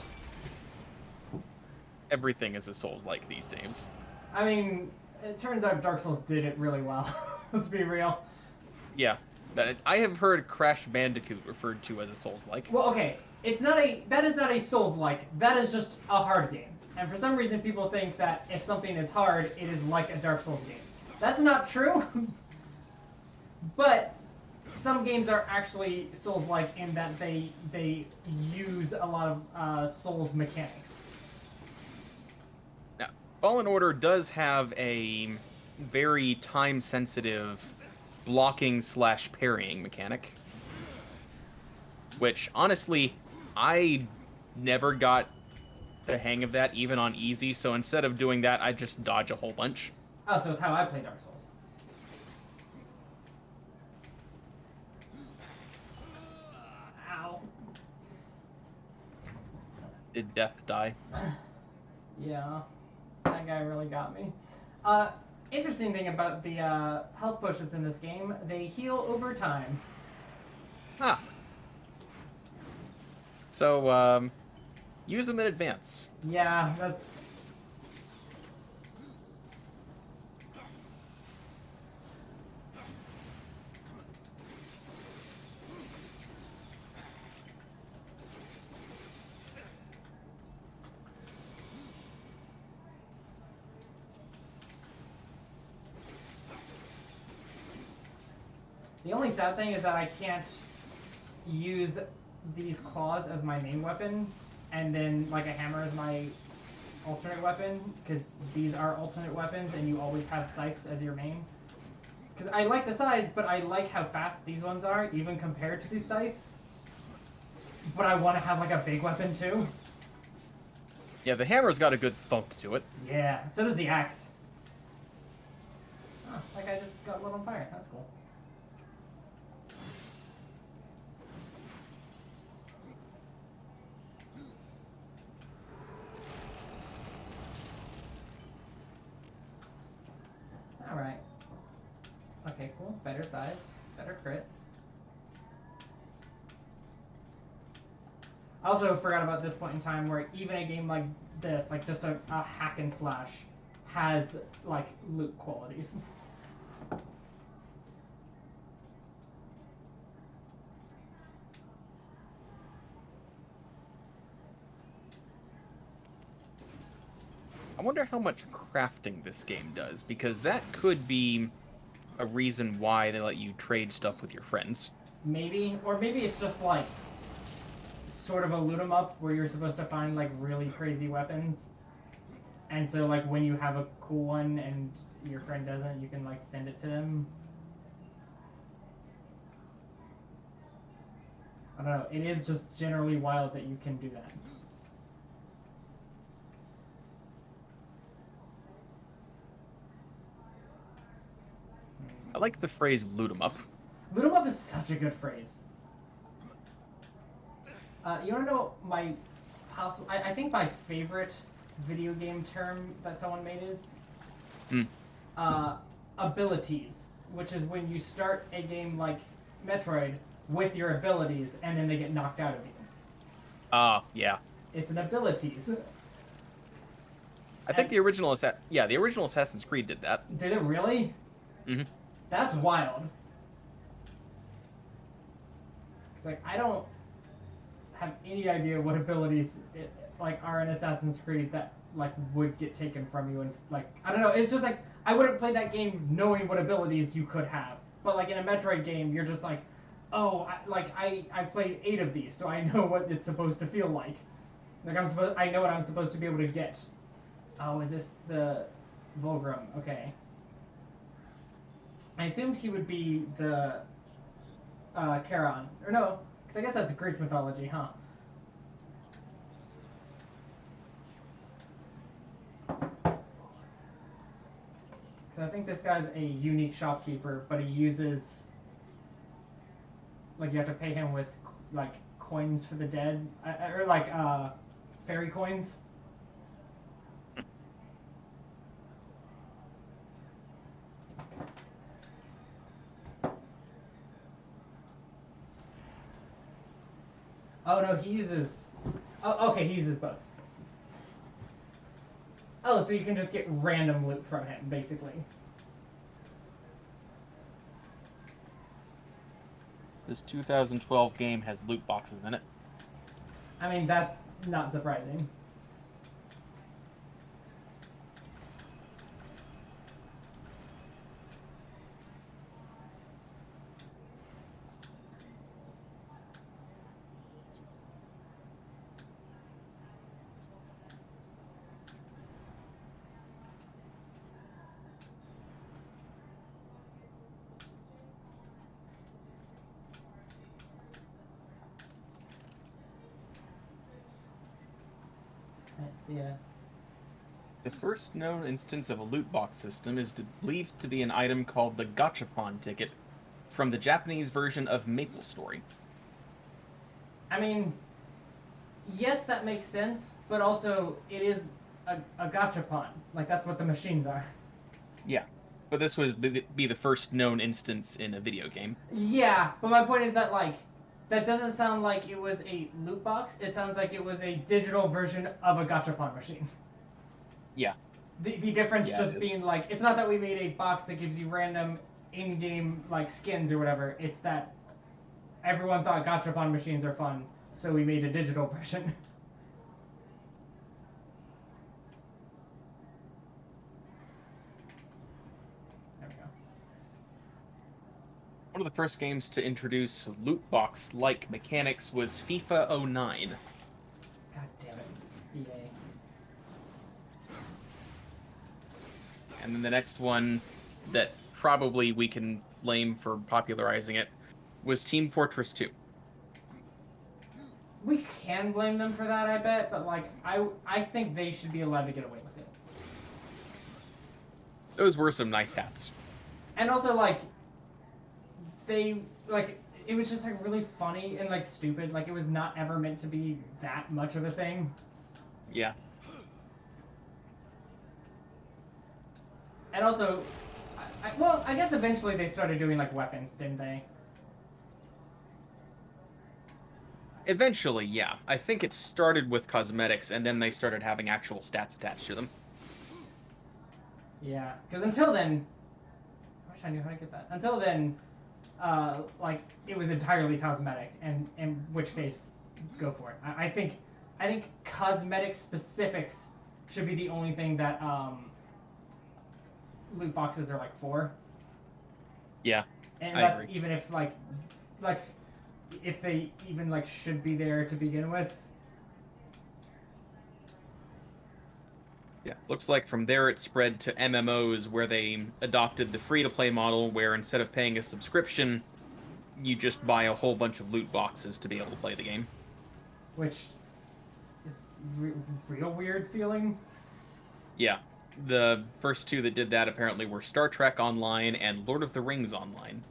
Everything is a Souls-like these days. I mean, it turns out Dark Souls did it really well. Let's be real. Yeah. I have heard Crash Bandicoot referred to as a Souls-like. Well, okay, that is not a Souls-like, that is just a hard game. And for some reason people think that if something is hard, it is like a Dark Souls game. That's not true. But some games are actually Souls-like in that they use a lot of Souls mechanics. Now, Fallen Order does have a very time-sensitive blocking/parrying mechanic, which honestly I never got the hang of that even on easy, so instead of doing that I just dodge a whole bunch. Oh, so it's how I play Dark Souls. Ow. Did Death die? Yeah, that guy really got me. Interesting thing about the health pushes in this game, they heal over time. Ah. So, use them in advance. Yeah, that's... The only sad thing is that I can't use these claws as my main weapon, and then like a hammer as my alternate weapon, because these are alternate weapons, and you always have scythes as your main. Because I like the size, but I like how fast these ones are, even compared to these scythes. But I want to have like a big weapon too. Yeah, the hammer's got a good thunk to it. Yeah, so does the axe. Oh, that guy just got lit on fire. That's cool. Alright. Okay, cool. Better size. Better crit. I also forgot about this point in time where even a game like this, like just a hack and slash, has like loot qualities. I wonder how much crafting this game does, because that could be a reason why they let you trade stuff with your friends. Maybe, or maybe it's just like sort of a loot 'em up where you're supposed to find like really crazy weapons, and so like when you have a cool one and your friend doesn't, you can like send it to them. I don't know. It is just generally wild that you can do that. I like the phrase loot 'em up. Loot 'em up is such a good phrase. You want to know my possible? I think my favorite video game term that someone made is abilities, which is when you start a game like Metroid with your abilities and then they get knocked out of you. Yeah. It's an abilities. I think the original Assassin's Creed did that. Did it really? Mm-hmm. That's wild. It's like I don't have any idea what abilities like are in Assassin's Creed that like would get taken from you, and like I don't know. It's just like I wouldn't play that game knowing what abilities you could have. But like in a Metroid game, you're just like, oh, I've played 8 of these, so I know what it's supposed to feel like. Like I know what I'm supposed to be able to get. Oh, is this the Volgrim? Okay. I assumed he would be the Charon. Or no, because I guess that's Greek mythology, huh? Because I think this guy's a unique shopkeeper, but he uses... Like, you have to pay him with, like, coins for the dead. Or, like, fairy coins. Oh, no, he uses... Oh, okay, he uses both. Oh, so you can just get random loot from him, basically. This 2012 game has loot boxes in it. I mean, that's not surprising. Yeah. The first known instance of a loot box system is believed to be an item called the Gachapon ticket from the Japanese version of MapleStory. I mean, yes, that makes sense, but also it is a gachapon. Like, that's what the machines are. Yeah. But this would be the first known instance in a video game. Yeah, but my point is that, like, that doesn't sound like it was a loot box. It sounds like it was a digital version of a gachapon machine. Yeah. The difference Yeah, just being, like, it's not that we made a box that gives you random in-game, like, skins or whatever. It's that everyone thought gachapon machines are fun, so we made a digital version. One of the first games to introduce loot box-like mechanics was FIFA 09. God damn it, EA. And then the next one that probably we can blame for popularizing it was Team Fortress 2. We can blame them for that, I bet, but, like, I think they should be allowed to get away with it. Those were some nice hats. And also, like, they, like, it was just, like, really funny and, like, stupid. Like, it was not ever meant to be that much of a thing. Yeah. And also, well, I guess eventually they started doing, like, weapons, didn't they? Eventually, yeah. I think it started with cosmetics, and then they started having actual stats attached to them. Yeah, because until then, I wish I knew how to get that. Until then, like, it was entirely cosmetic, and in which case, go for it. I think cosmetic specifics should be the only thing that loot boxes are, like, for. Yeah, And I that's agree. even if, like, if they even, like, should be there to begin with. Yeah, looks like from there it spread to MMOs, where they adopted the free-to-play model, where instead of paying a subscription, you just buy a whole bunch of loot boxes to be able to play the game. Which is real weird feeling. Yeah, the first two that did that apparently were Star Trek Online and Lord of the Rings Online.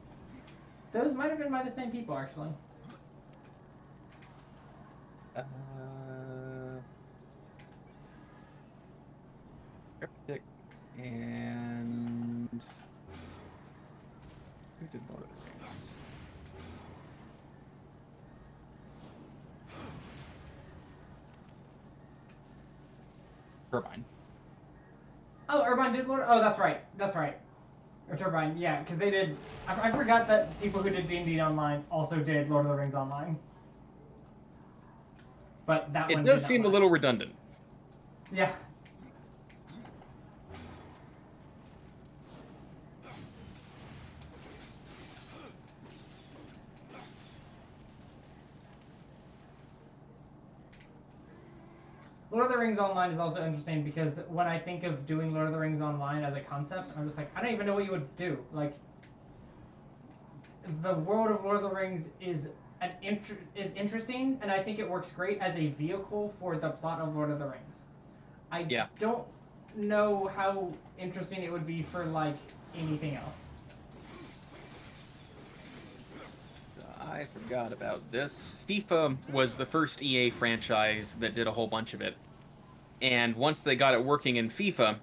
Those might have been by the same people, actually. Cryptic and who did Lord of the Rings? Turbine. Oh, Irvine did Lord. Oh, that's right. That's right. Or Turbine, yeah, because they did. I forgot that people who did D&D Online also did Lord of the Rings Online. But that one It did does not seem a last. little redundant. Yeah. Lord of the Rings Online is also interesting because when I think of doing Lord of the Rings Online as a concept, I'm just like, I don't even know what you would do. Like, the world of Lord of the Rings is interesting, and I think it works great as a vehicle for the plot of Lord of the Rings. I don't know how interesting it would be for, like, anything else. I forgot about this. FIFA was the first EA franchise that did a whole bunch of it. And once they got it working in FIFA,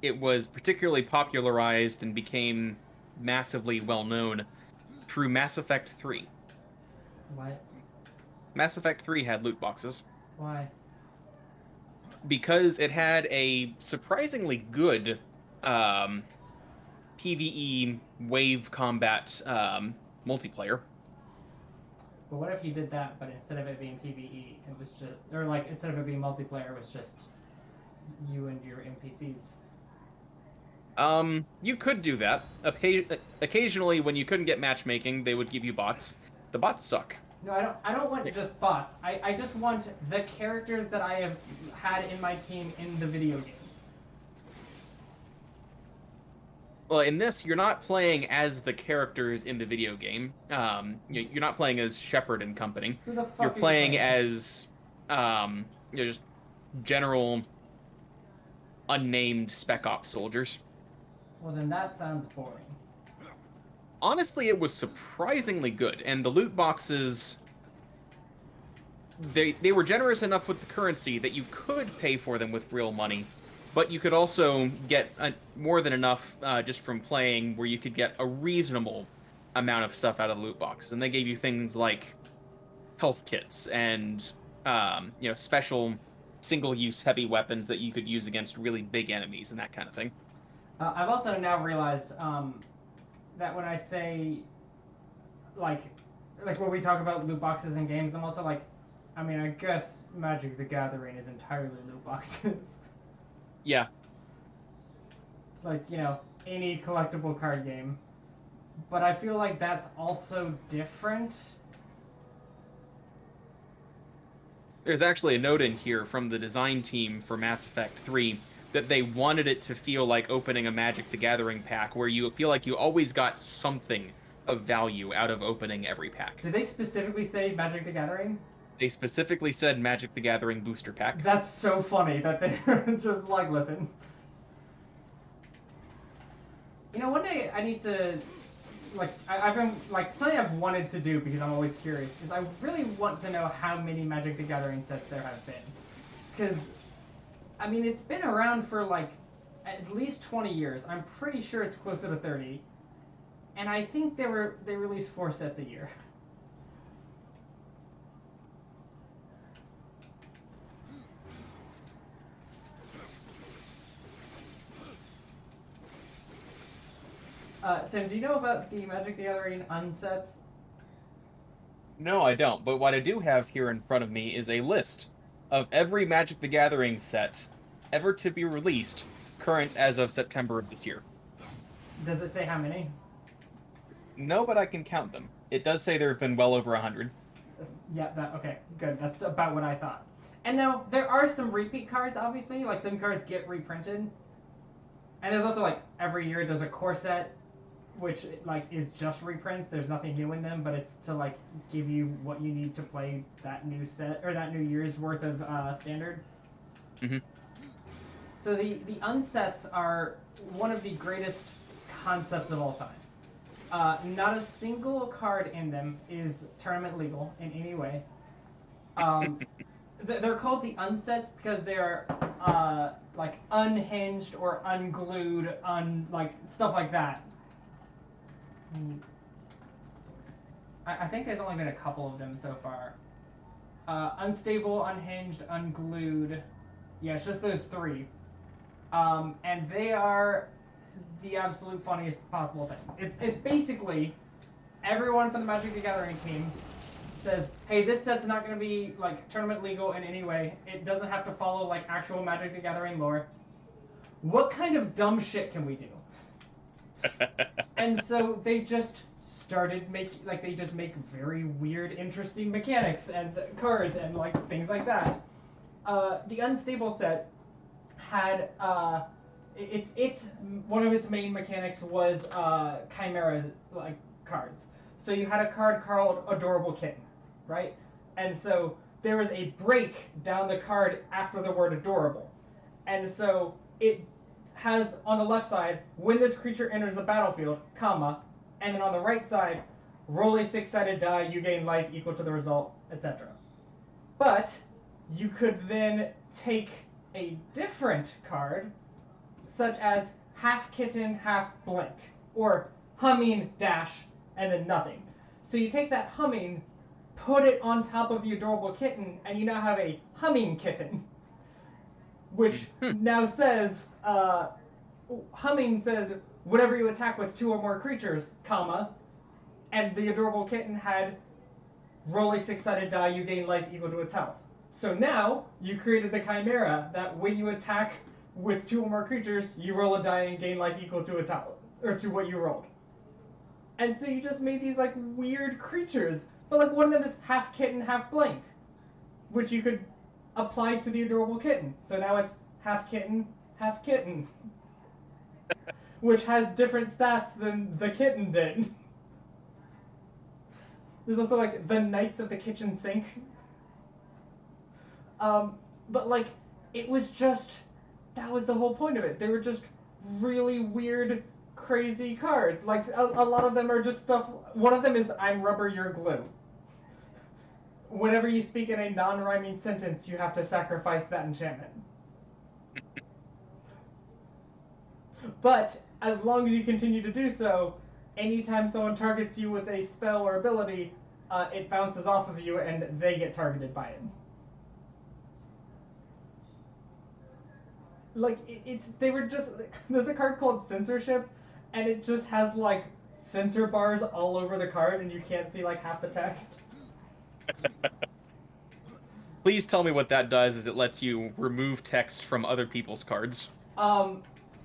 it was particularly popularized and became massively well-known through Mass Effect 3. What? Mass Effect 3 had loot boxes. Why? Because it had a surprisingly good PvE wave combat multiplayer. But what if you did that, but instead of it being PvE, it was just, or like instead of it being multiplayer, it was just you and your NPCs? You could do that. Occasionally, when you couldn't get matchmaking, they would give you bots. The bots suck. No, I don't want just bots. I just want the characters that I have had in my team in the video game. Well, in this, you're not playing as the characters in the video game. You're not playing as Shepard and company. Who the fuck You're are you playing as, just general, unnamed Spec Ops soldiers. Well, then that sounds boring. Honestly, it was surprisingly good, and the loot boxes, they were generous enough with the currency that you could pay for them with real money, But you could also get more than enough just from playing, where you could get a reasonable amount of stuff out of the loot box. And they gave you things like health kits and special single-use heavy weapons that you could use against really big enemies and that kind of thing. I've also now realized that when I say like when we talk about loot boxes in games, I'm also like, I mean, I guess Magic the Gathering is entirely loot boxes. Yeah. Like, any collectible card game. But I feel like that's also different. There's actually a note in here from the design team for Mass Effect 3 that they wanted it to feel like opening a Magic the Gathering pack, where you feel like you always got something of value out of opening every pack. Did they specifically say Magic the Gathering? They specifically said Magic the Gathering booster pack. That's so funny that they're just like, listen. One day I need to, I've been, something I've wanted to do because I'm always curious, is I really want to know how many Magic the Gathering sets there have been. Because, I mean, it's been around for, at least 20 years. I'm pretty sure it's closer to 30. And I think they release 4 sets a year. Tim, do you know about the Magic the Gathering unsets? No, I don't. But what I do have here in front of me is a list of every Magic the Gathering set ever to be released, current as of September of this year. Does it say how many? No, but I can count them. It does say there have been well over 100. Yeah, okay, good. That's about what I thought. And now, there are some repeat cards, obviously. Like, some cards get reprinted. And there's also, every year there's a core set, which, is just reprints. There's nothing new in them, but it's to, give you what you need to play that new set, or that new year's worth of standard. Mm-hmm. So the unsets are one of the greatest concepts of all time. Not a single card in them is tournament legal in any way. They're called the unsets because they're unhinged or unglued, stuff like that. I think there's only been a couple of them so far. Unstable, unhinged, unglued. Yeah, it's just those 3. And they are the absolute funniest possible thing. It's basically everyone from the Magic the Gathering team says, hey, this set's not going to be tournament legal in any way. It doesn't have to follow actual Magic the Gathering lore. What kind of dumb shit can we do? And so they just started they just make very weird, interesting mechanics and cards and things like that. The Unstable set had it's one of its main mechanics was chimeras cards. So you had a card called Adorable Kitten, right? And so there was a break down the card after the word adorable. And so it has on the left side, when this creature enters the battlefield, comma, and then on the right side, roll a 6-sided die, you gain life equal to the result, etc. But you could then take a different card, such as half kitten, half blank, or humming dash, and then nothing. So you take that humming, put it on top of the adorable kitten, and you now have a humming kitten, which now says, humming says, whatever you attack with 2 or more creatures, comma, and the adorable kitten had roll a 6-sided die, you gain life equal to its health. So now, you created the chimera that when you attack with 2 or more creatures, you roll a die and gain life equal to its health, or to what you rolled. And so you just made these weird creatures, but one of them is half kitten, half blank, which you could apply to the adorable kitten. So now it's half kitten, which has different stats than the kitten did. There's also the Knights of the Kitchen Sink. But it was just, that was the whole point of it. They were just really weird, crazy cards. A lot of them are just stuff. One of them is I'm rubber, you're glue. Whenever you speak in a non-rhyming sentence, you have to sacrifice that enchantment. But as long as you continue to do so, anytime someone targets you with a spell or ability, it bounces off of you and they get targeted by it. Like, they were just, there's a card called Censorship, and it just has, like, censor bars all over the card, and you can't see, like, half the text. Please tell me what that does is it lets you remove text from other people's cards.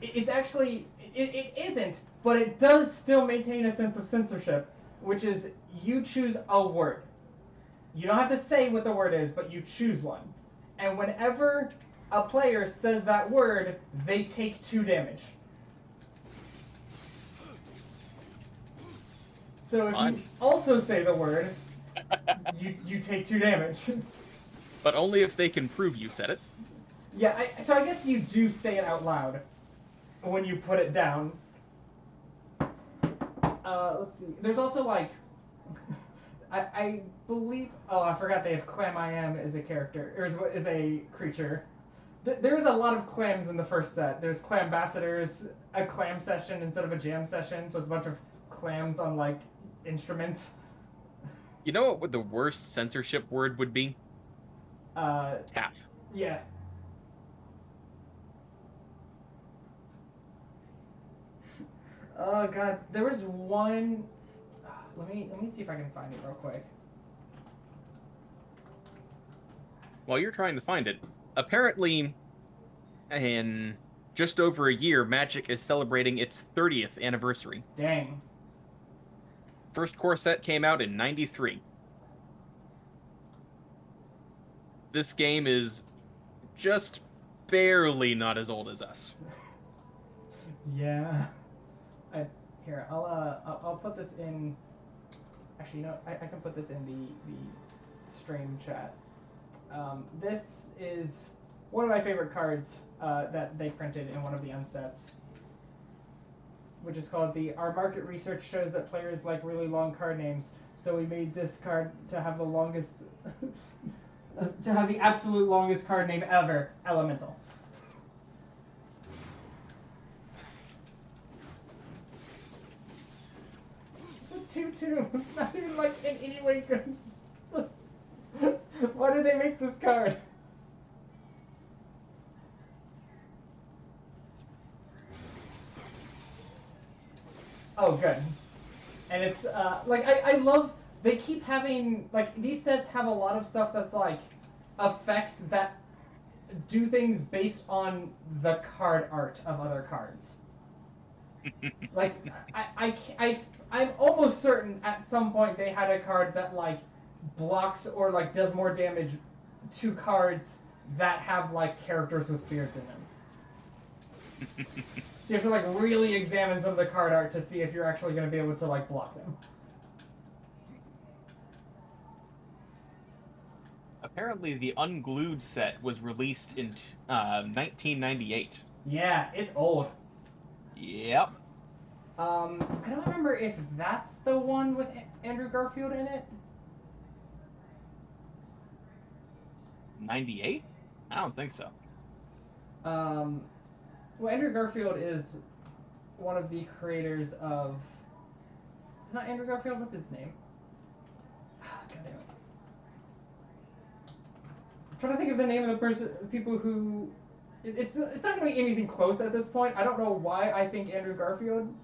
It's actually, it isn't, but it does still maintain a sense of censorship, which is you choose a word. You don't have to say what the word is, but you choose one. And whenever a player says that word, they take 2 damage. So if you also say the word, you take 2 damage. But only if they can prove you said it. Yeah, so I guess you do say it out loud when you put it down. Let's see. There's also, like, I believe. Oh, I forgot they have Clam I Am as a character, or is a creature. There's a lot of clams in the first set. There's Clambassadors, a clam session instead of a jam session, so it's a bunch of clams on, like, instruments. You know what the worst censorship word would be? Tap. Yeah. Oh god, there was one. Let me see if I can find it real quick. While you're trying to find it, apparently, in just over a year, Magic is celebrating its 30th anniversary. Dang. First core set came out in '93. This game is just barely not as old as us. Yeah. Here, I'll put this in. Actually, you know, I can put this in the stream chat. This is one of my favorite cards that they printed in one of the unsets, which is called Our market research shows that players like really long card names, so we made this card to have the longest, to have the absolute longest card name ever, Elemental. 2/2. It's not even, like, in any way good. Why did they make this card? Oh, good. And it's, like, I love, they keep having, like, these sets have a lot of stuff that's, like, effects that do things based on the card art of other cards. Like, I'm almost certain at some point they had a card that, like, blocks or, like, does more damage to cards that have, like, characters with beards in them. So you have to, like, really examine some of the card art to see if you're actually going to be able to, like, block them. Apparently, the Unglued set was released in 1998. Yeah, it's old. Yep. I don't remember if that's the one with Andrew Garfield in it. 98? I don't think so. Well, Andrew Garfield is one of the creators of. It's not Andrew Garfield. What's his name? God damn it. I'm trying to think of the name of the people who. It's not going to be anything close at this point. I don't know why I think Andrew Garfield.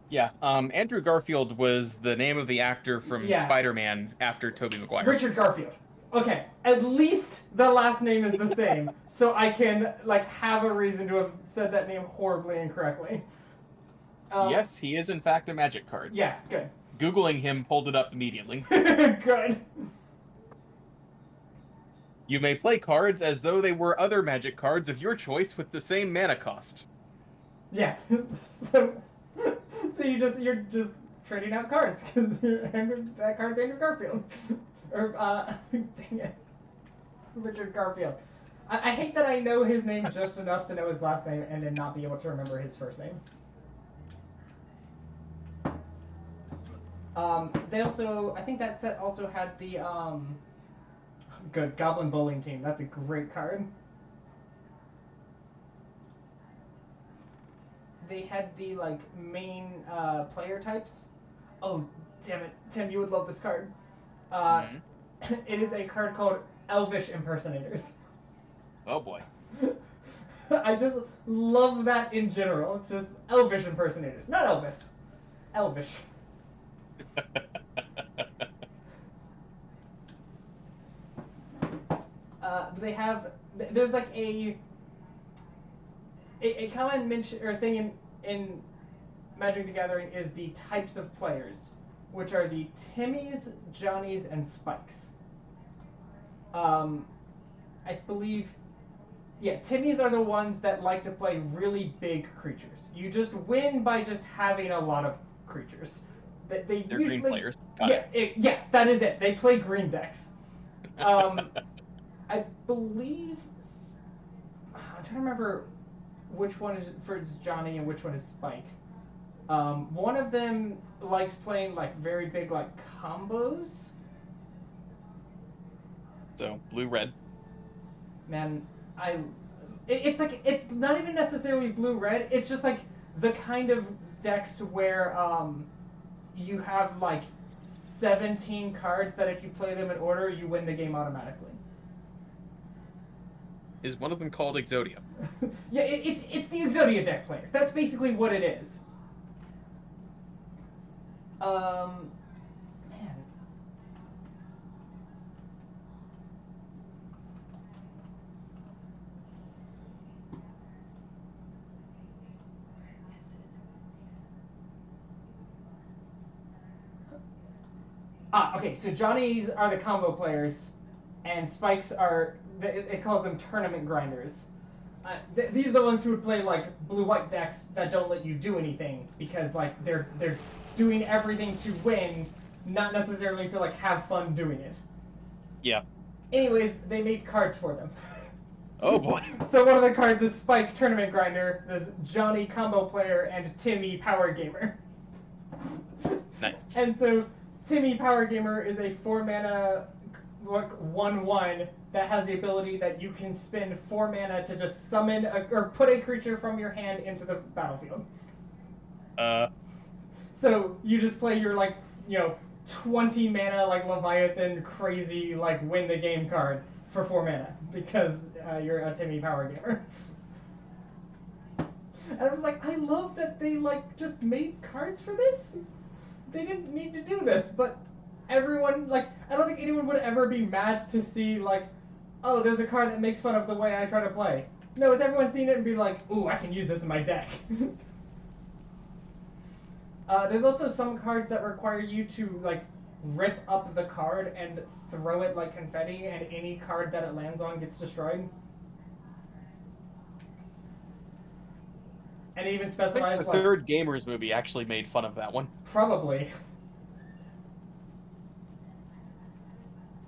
Yeah, Andrew Garfield was the name of the actor from Spider-Man after Tobey Maguire. Richard Garfield. Okay, at least the last name is the same, so I can, like, have a reason to have said that name horribly incorrectly. Yes, he is in fact a Magic card. Yeah, good. Googling him pulled it up immediately. Good. You may play cards as though they were other Magic cards of your choice with the same mana cost. Yeah. So you're just trading out cards because that card's Andrew Garfield, or dang it, Richard Garfield. I hate that I know his name just enough to know his last name and then not be able to remember his first name. They also, I think that set also had the good Goblin Bowling Team. That's a great card. they had the like main player types. Oh, damn it, Tim, you would love this card. Mhm. It is a card called Elvish Impersonators. Oh boy. I just love that in general. Just Elvish Impersonators, not Elvis. Elvish. They have. There's like a common mention or thing in Magic the Gathering is the types of players, which are the Timmies, Johnnies, and Spikes. I believe, yeah, Timmies are the ones that like to play really big creatures. You just win by just having a lot of creatures. They're usually green players. Got yeah, that is it. They play green decks. I believe I'm trying to remember which one is for Johnny and which one is Spike. One of them likes playing like very big like combos. So blue red. Man, it's like it's not even necessarily blue red. It's just like the kind of decks where you have like 17 cards that if you play them in order, you win the game automatically. Is one of them called Exodia? Yeah, it's the Exodia deck player. That's basically what it is. Man. Okay, so Johnnies are the combo players, and Spikes are, it calls them tournament grinders. These are the ones who would play like blue-white decks that don't let you do anything because like they're doing everything to win, not necessarily to like have fun doing it. Yeah. Anyways, they made cards for them. Oh boy. So one of the cards is Spike Tournament Grinder, there's Johnny Combo Player, and Timmy Power Gamer. Nice. And so Timmy Power Gamer is a 4-mana, like 1/1 that has the ability that you can spend 4 mana to just summon or put a creature from your hand into the battlefield. So you just play your 20 mana like Leviathan crazy like win the game card for 4 mana because you're a Timmy Power Gamer. And I was like, I love that they like just made cards for this. They didn't need to do this, but everyone I don't think anyone would ever be mad to see oh, there's a card that makes fun of the way I try to play. No, it's everyone seen it and be like, ooh, I can use this in my deck. There's also some cards that require you to rip up the card and throw it like confetti, and any card that it lands on gets destroyed. And it even specifies the third Gamers movie actually made fun of that one. Probably.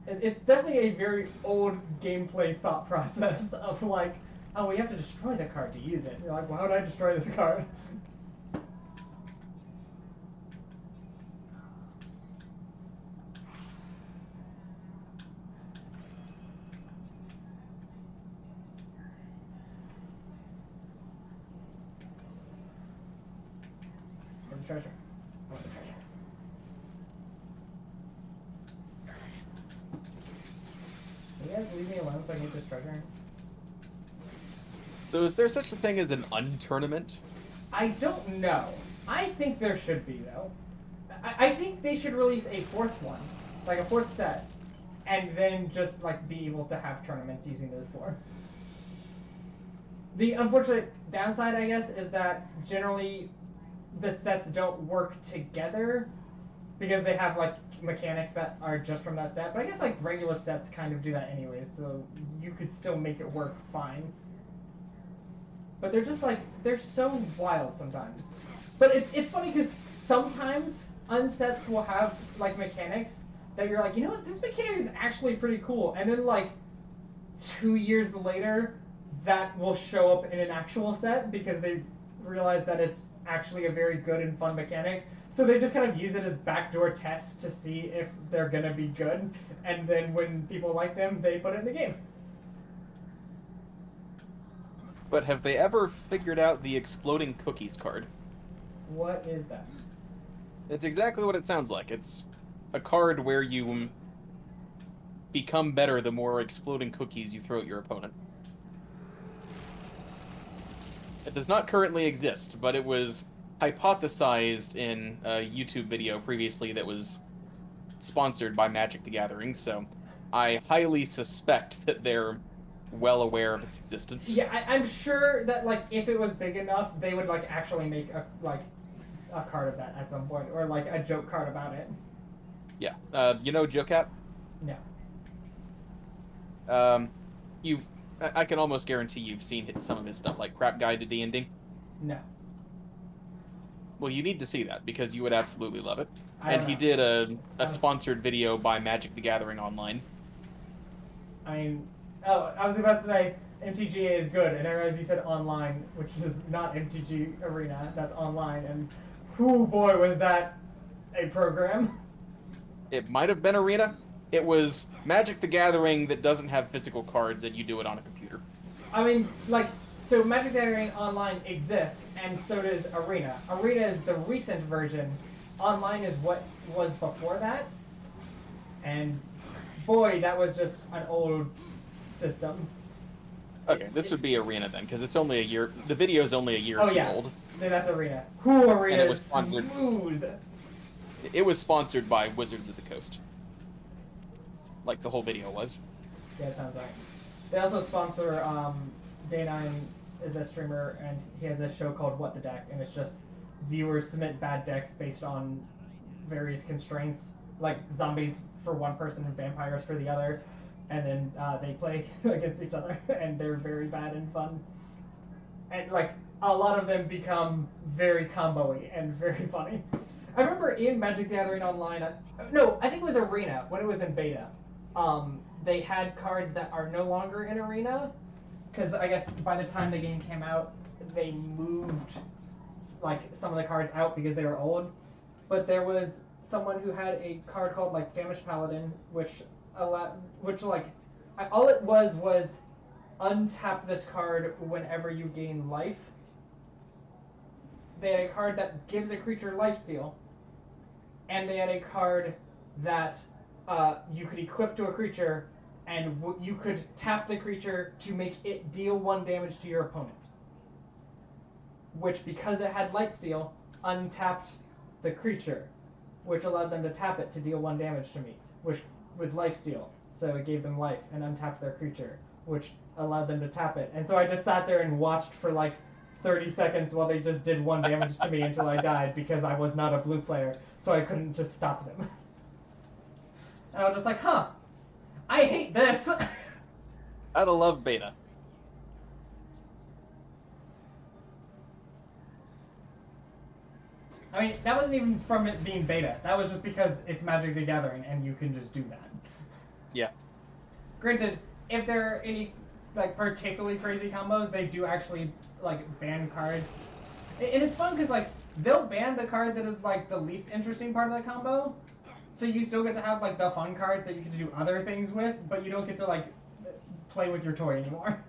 It's definitely a very old gameplay thought process of oh, we have to destroy the card to use it. You're like, why would I destroy this card? Where's the treasure? I want the treasure. Can you guys leave me alone so I can get this treasure? So is there such a thing as an untournament? I don't know. I think there should be, though. I think they should release a fourth one, like a fourth set, and then just be able to have tournaments using those four. The unfortunate downside, I guess, is that generally the sets don't work together because they have mechanics that are just from that set. But I guess regular sets kind of do that anyways, so you could still make it work fine. But they're just they're so wild sometimes. But it's funny because sometimes unsets will have mechanics that you're you know what, this mechanic is actually pretty cool, and then 2 years later that will show up in an actual set because they realize that it's actually a very good and fun mechanic. So they just kind of use it as backdoor tests to see if they're gonna be good, and then when people like them, they put it in the game. but have they ever figured out the exploding cookies card? What is that? It's exactly what it sounds like. It's a card where you become better the more exploding cookies you throw at your opponent. It does not currently exist, but it was hypothesized in a YouTube video previously that was sponsored by Magic the Gathering, so I highly suspect that they're well aware of its existence. Yeah, I'm sure that like if it was big enough, they would like actually make a card of that at some point, or like a joke card about it. Yeah, you know Joe Cap? No. I can almost guarantee you've seen some of his stuff, like Crap Guide to D&D. No. Well, you need to see that, because you would absolutely love it. I And don't he know. did a sponsored video by Magic the Gathering Online. I mean, oh, I was about to say MTGA is good, and I realized you said online, which is not MTG Arena. That's online, and whoo boy was that a program. It might have been Arena. It was Magic the Gathering that doesn't have physical cards, and you do it on a computer. I mean, like, so Magic the Gathering Online exists, and so does Arena. Arena is the recent version. Online is what was before that. And boy, that was just an old system. Okay, this would be Arena then, because it's only a year. The video is only a year or two old. Then that's Arena. Who Arena And it was is sponsored. smooth. It was sponsored by Wizards of the Coast. Like the whole video was. Yeah, it sounds right. They also sponsor Day9 is a streamer, and he has a show called What the Deck, and it's just viewers submit bad decks based on various constraints, like zombies for one person and vampires for the other, and then they play against each other, and they're very bad and fun. And like a lot of them become very combo-y and very funny. I remember in Magic the Gathering Online, I think it was Arena when it was in beta. They had cards that are no longer in Arena, because I guess by the time the game came out, they moved like some of the cards out because they were old. But there was someone who had a card called like Famished Paladin, which all it was untap this card whenever you gain life. They had a card that gives a creature lifesteal, and they had a card that you could equip to a creature, and you could tap the creature to make it deal 1 damage to your opponent. Which, because it had Lightsteal, untapped the creature, which allowed them to tap it to deal 1 damage to me, which was Lifesteal. So it gave them life and untapped their creature, which allowed them to tap it. And so I just sat there and watched for like 30 seconds while they just did 1 damage to me until I died, because I was not a blue player, so I couldn't just stop them. And I was just like, huh, I hate this. I'd love beta. I mean, that wasn't even from it being beta. That was just because it's Magic the Gathering and you can just do that. Yeah. Granted, if there are any like particularly crazy combos, they do actually like ban cards. And it's fun because like they'll ban the card that is like the least interesting part of the combo. So you still get to have like the fun cards that you can do other things with, but you don't get to like play with your toy anymore.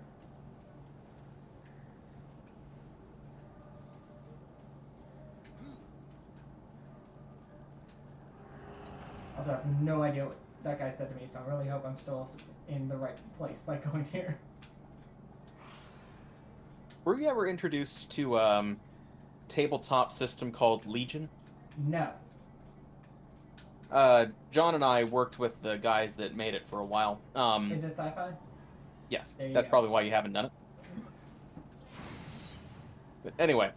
Also, I have no idea what that guy said to me, so I really hope I'm still in the right place by going here. Were you ever introduced to tabletop system called Legion? No. John and I worked with the guys that made it for a while. Is it sci-fi? Yes, There you that's go. probably why you haven't done it. But anyway,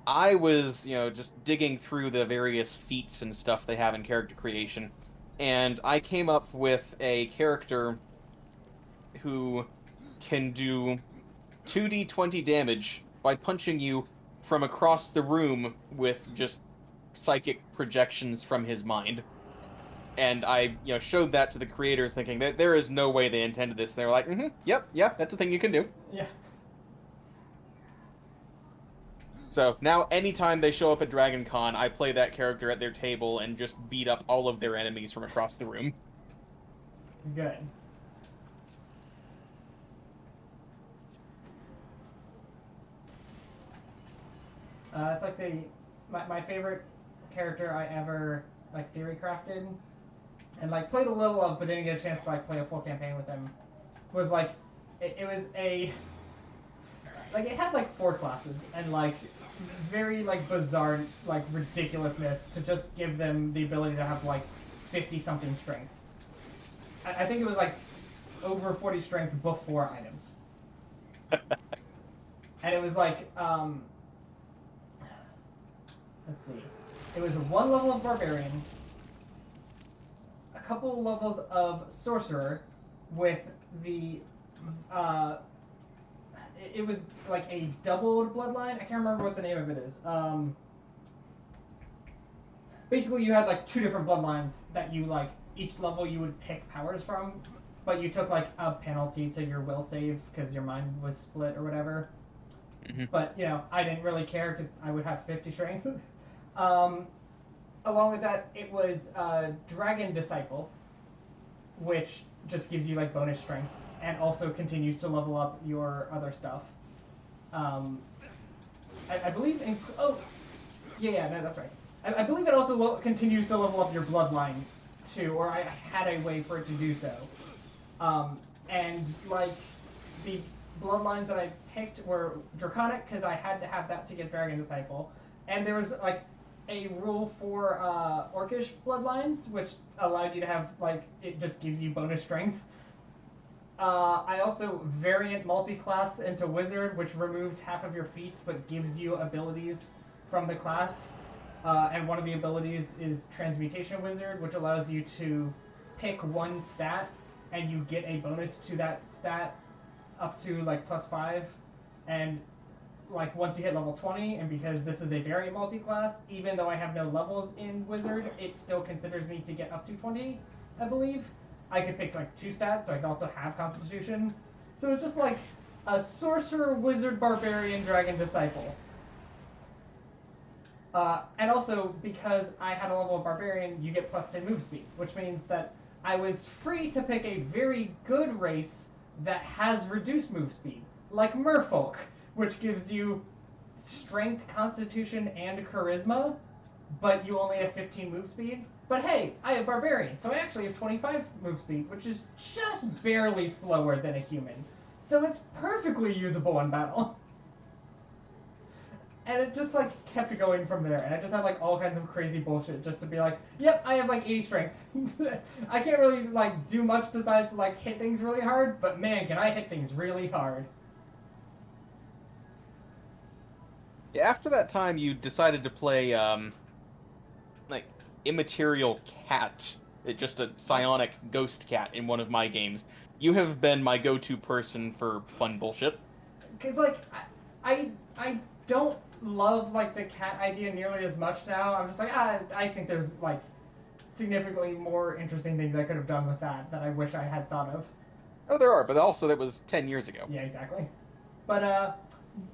I was, just digging through the various feats and stuff they have in character creation, and I came up with a character who can do 2d20 damage by punching you from across the room with just psychic projections from his mind. And I, showed that to the creators, thinking that there is no way they intended this. And they were like, yep, that's a thing you can do. Yeah. So now, anytime they show up at Dragon Con, I play that character at their table and just beat up all of their enemies from across the room. Good. It's like my favorite character I ever like theory crafted and like played a little of, but didn't get a chance to like play a full campaign with him. Was like it was a like it had like 4 classes and like very like bizarre like ridiculousness to just give them the ability to have like 50 something strength. I think it was like over 40 strength before items. And it was like let's see. It was 1 level of barbarian, a couple levels of sorcerer with the it was like a doubled bloodline. I can't remember what the name of it is. Basically, you had like 2 different bloodlines that you like. Each level you would pick powers from, but you took like a penalty to your will save because your mind was split or whatever. Mm-hmm. But you know, I didn't really care because I would have 50 strength. Along with that, it was Dragon Disciple, which just gives you like bonus strength and also continues to level up your other stuff. I believe in no, that's right. I believe it also continues to level up your bloodline too, or I had a way for it to do so. And like the bloodlines that I picked were Draconic because I had to have that to get Dragon Disciple, and there was like a rule for Orcish bloodlines, which allowed you to have like it just gives you bonus strength. I also variant multi-class into Wizard, which removes half of your feats but gives you abilities from the class. And one of the abilities is Transmutation Wizard, which allows you to pick 1 stat and you get a bonus to that stat up to like +5. And like once you hit level 20, and because this is a variant multi-class, even though I have no levels in Wizard, it still considers me to get up to 20, I believe. I could pick like 2 stats, so I could also have Constitution. So it's just like a Sorcerer, Wizard, Barbarian, Dragon Disciple. And also, because I had a level of Barbarian, you get +10 move speed, which means that I was free to pick a very good race that has reduced move speed, like Merfolk, which gives you Strength, Constitution, and Charisma, but you only have 15 move speed. But hey, I have Barbarian, so I actually have 25 move speed, which is just barely slower than a human. So it's perfectly usable in battle. And it just like kept going from there, and I just had like all kinds of crazy bullshit just to be like, yep, I have like 80 strength. I can't really like do much besides like hit things really hard, but man, can I hit things really hard. Yeah, after that time, you decided to play like immaterial cat, just a psionic ghost cat in one of my games. You have been my go-to person for fun bullshit. Cause like I don't love like the cat idea nearly as much now. I'm just like I think there's like significantly more interesting things I could have done with that I wish I had thought of. Oh, there are, but also that was 10 years ago. Yeah, exactly. But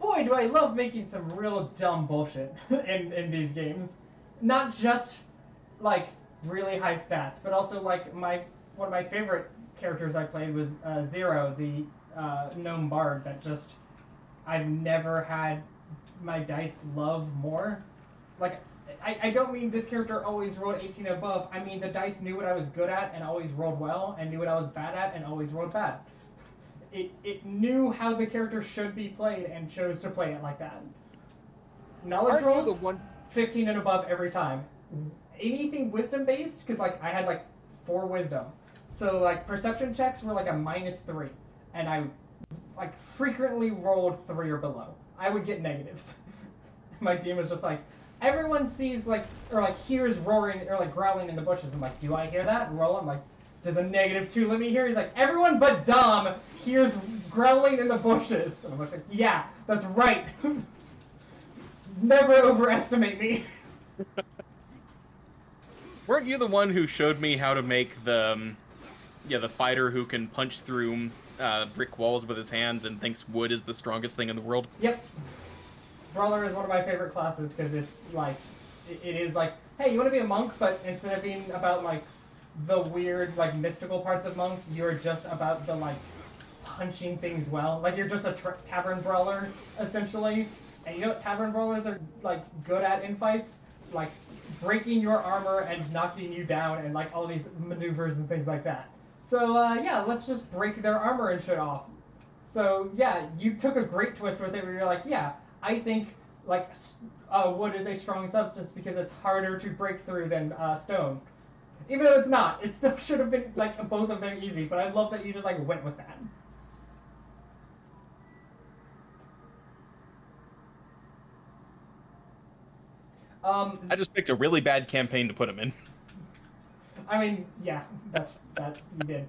boy, do I love making some real dumb bullshit in these games. Not just like really high stats, but also like one of my favorite characters I played was Zero, the gnome bard that just I've never had my dice love more. Like I don't mean this character always rolled 18 and above. I mean the dice knew what I was good at and always rolled well, and knew what I was bad at and always rolled bad. It knew how the character should be played and chose to play it like that. Knowledge rolls, 15 and above every time. Anything wisdom based, because like I had like 4 wisdom, so like perception checks were like a -3, and I like frequently rolled 3 or below. I would get negatives. My team was just like, everyone sees like or like hears roaring or like growling in the bushes. I'm like, do I hear that? And roll. I'm like, does a -2 let me hear? He's like, everyone but Dom hears growling in the bushes. And I'm just like, yeah, that's right. Never overestimate me. Weren't you the one who showed me how to make the fighter who can punch through brick walls with his hands and thinks wood is the strongest thing in the world? Yep. Brawler is one of my favorite classes because it's like, it is like, hey, you want to be a monk, but instead of being about like the weird like mystical parts of monk, you're just about the like punching things well. Like you're just a tavern brawler essentially. And you know what tavern brawlers are like good at in fights? Like breaking your armor and knocking you down and like all these maneuvers and things like that. So yeah, let's just break their armor and shit off. So yeah, you took a great twist with it where you're like, yeah, I think like wood is a strong substance because it's harder to break through than stone. Even though it's not, it still should have been like both of them easy. But I love that you just like went with that. I just picked a really bad campaign to put him in. I mean, yeah, that you did.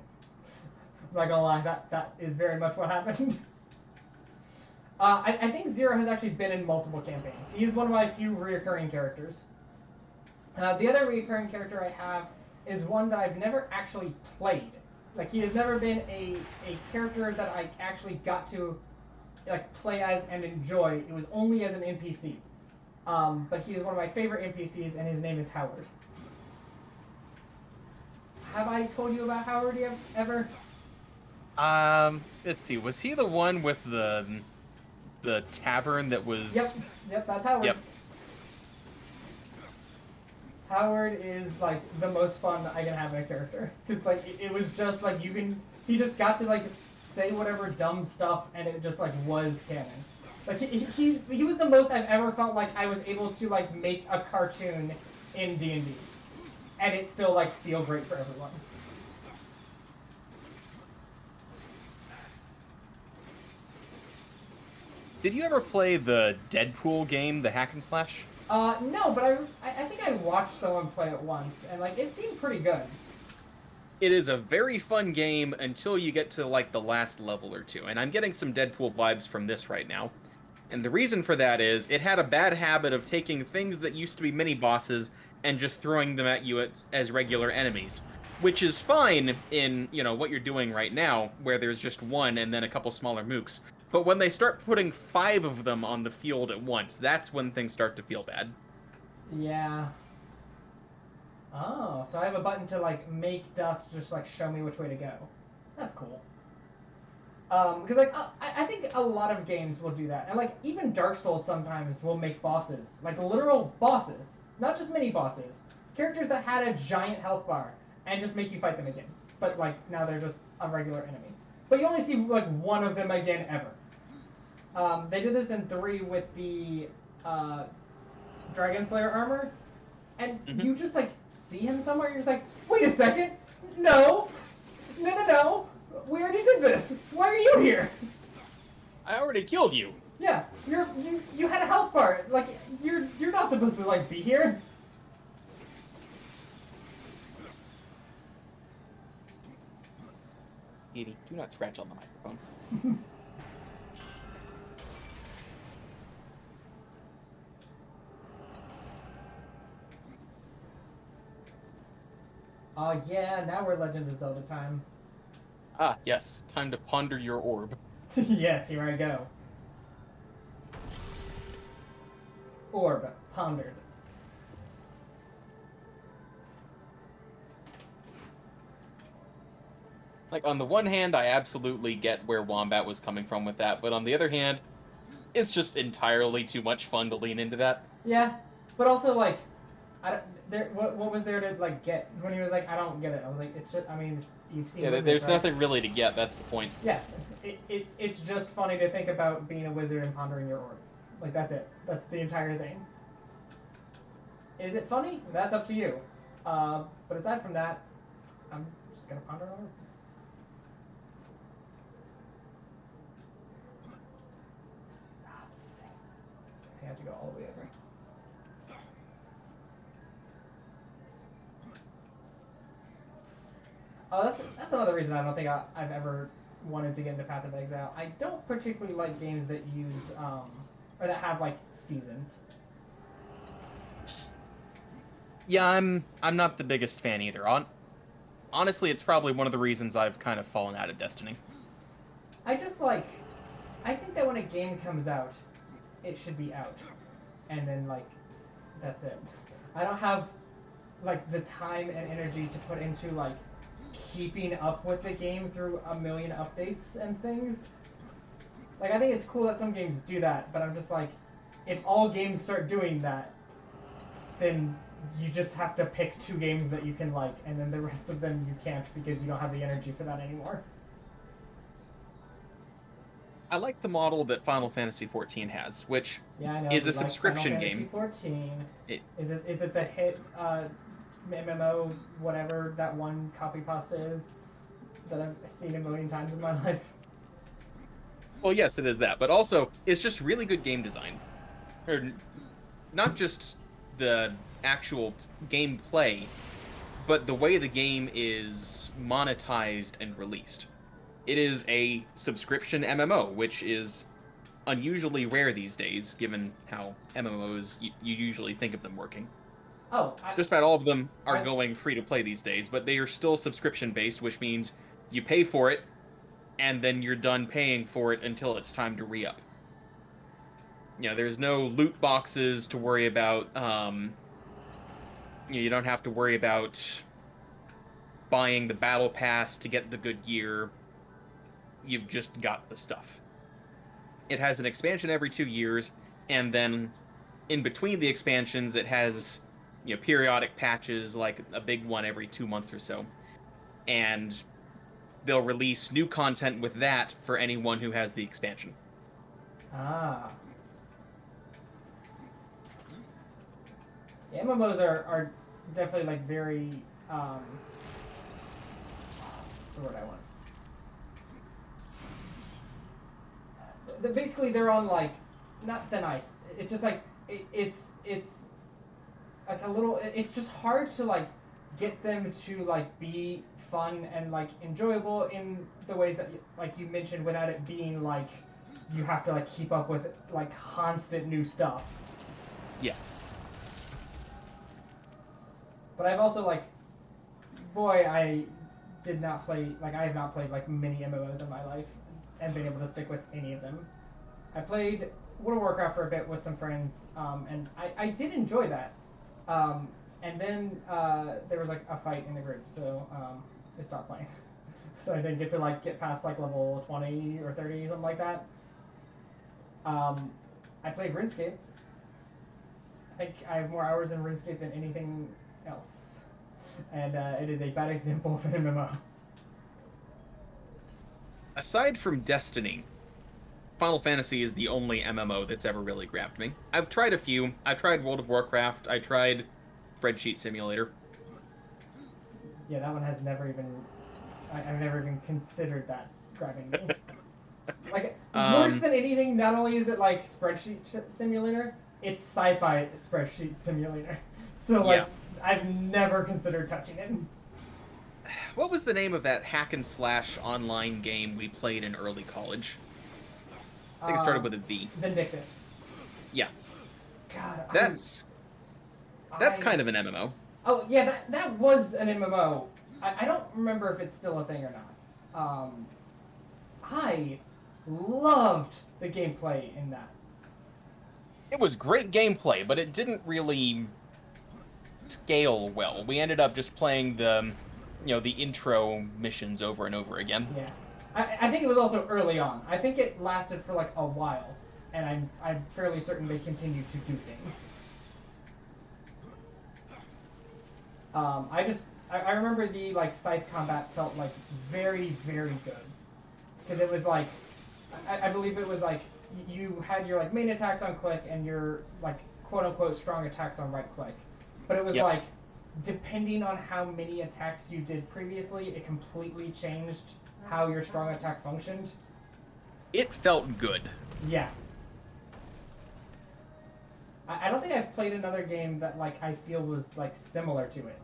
I'm not gonna lie, that is very much what happened. I think Zero has actually been in multiple campaigns. He is one of my few reoccurring characters. The other reoccurring character I have is one that I've never actually played. Like, he has never been a character that I actually got to like play as and enjoy. It was only as an NPC. But he is one of my favorite NPCs, and his name is Howard. Have I told you about Howard ever? Let's see. Was he the one with the tavern that was? Yep, that's Howard. Yep. Howard is like the most fun I can have in a character, because like it was just like he just got to like say whatever dumb stuff, and it just like was canon. Like he was the most I've ever felt like I was able to like make a cartoon in D&D, and it still like feel great for everyone. Did you ever play the Deadpool game, the hack and slash? No, but I think I watched someone play it once, and like it seemed pretty good. It is a very fun game until you get to like the last level or two, and I'm getting some Deadpool vibes from this right now. And the reason for that is it had a bad habit of taking things that used to be mini bosses and just throwing them at you as regular enemies, which is fine in, you know, what you're doing right now, where there's just one and then a couple smaller mooks. But when they start putting 5 of them on the field at once, that's when things start to feel bad. Yeah. Oh, so I have a button to like make dust just like show me which way to go. That's cool. Because like I think a lot of games will do that, and like even Dark Souls sometimes will make bosses, like literal bosses, not just mini bosses, characters that had a giant health bar, and just make you fight them again. But like now they're just a regular enemy. But you only see like one of them again ever. They did this in 3 with the Dragon Slayer armor, and you just like see him somewhere. You're just like, wait a second, no. We already did this. Why are you here? I already killed you. Yeah, you had a health bar. Like you're not supposed to like be here. Edie, do not scratch on the microphone. Oh yeah, now we're Legend of Zelda time. Ah, yes. Time to ponder your orb. Yes, here I go. Orb, pondered. Like, on the one hand, I absolutely get where Wombat was coming from with that, but on the other hand, it's just entirely too much fun to lean into that. Yeah, but also, like, what was there to, like, get? When he was like, I don't get it. I was like, it's just, I mean, you've seen wizards, there's right? nothing really to get, that's the point. Yeah, it's just funny to think about being a wizard and pondering your orb. Like, that's it. That's the entire thing. Is it funny? That's up to you. But aside from that, I'm just gonna ponder an orb. I have to go all the way over. Oh, that's another reason I don't think I've ever wanted to get into Path of Exile. I don't particularly like games that use or that have like seasons. Yeah, I'm not the biggest fan either. Honestly, it's probably one of the reasons I've kind of fallen out of Destiny. I think that when a game comes out, it should be out, and then like that's it. I don't have like the time and energy to put into like keeping up with the game through a million updates and things. Like, I think it's cool that some games do that, but I'm just like, if all games start doing that, then you just have to pick 2 games that you can like, and then the rest of them you can't because you don't have the energy for that anymore. I like the model that Final Fantasy XIV has, which Yeah, I know. is you a like subscription Final game. Fantasy 14. It- Is it the hit MMO whatever that one copy pasta is that I've seen a million times in my life? Well, yes, it is that, but also it's just really good game design. Or not just the actual gameplay, but the way the game is monetized and released. It is a subscription MMO, which is unusually rare these days, given how MMOs you usually think of them working. Oh, Just about all of them are going free to play these days, but they are still subscription based, which means you pay for it, and then you're done paying for it until it's time to re-up. You know, there's no loot boxes to worry about. You don't have to worry about buying the battle pass to get the good gear. You've just got the stuff. It has an expansion every 2 years, and then in between the expansions, it has, you know, periodic patches, like a big one every 2 months or so. And they'll release new content with that for anyone who has the expansion. Ah. Yeah, MMOs are definitely like very what's the word I want? Basically they're on like not thin ice. It's just like it's like a little. It's just hard to like get them to like be fun and like enjoyable in the ways that like you mentioned without it being like you have to like keep up with like constant new stuff. Yeah. But I've also like, boy, I did not play like I have not played like many MMOs in my life and been able to stick with any of them. I played World of Warcraft for a bit with some friends, and I did enjoy that. And then there was like a fight in the group, so I stopped playing. So I didn't get to like get past like level 20 or 30, something like that. I played RuneScape. I think I have more hours in RuneScape than anything else, and it is a bad example of an MMO. Aside from Destiny, Final Fantasy is the only MMO that's ever really grabbed me. I've tried a few. I tried World of Warcraft. I tried Spreadsheet Simulator. Yeah, that one has never even. I've never even considered that grabbing me. Like worse than anything, not only is it like Spreadsheet Simulator, it's sci-fi Spreadsheet Simulator. So like, yeah. I've never considered touching it. What was the name of that hack and slash online game we played in early college? I think it started with a V. Vindictus. Yeah. God, that's kind of an MMO. Oh yeah, that was an MMO. I don't remember if it's still a thing or not. I loved the gameplay in that. It was great gameplay, but it didn't really scale well. We ended up just playing the intro missions over and over again. Yeah. I think it was also early on. I think it lasted for like a while, and I'm fairly certain they continued to do things. I remember the like scythe combat felt like very, very good, because it was like I believe it was like you had your like main attacks on click and your like quote unquote strong attacks on right click, but it was like depending on how many attacks you did previously, it completely changed how your strong attack functioned. It felt good. Yeah. I don't think I've played another game that like I feel was like similar to it.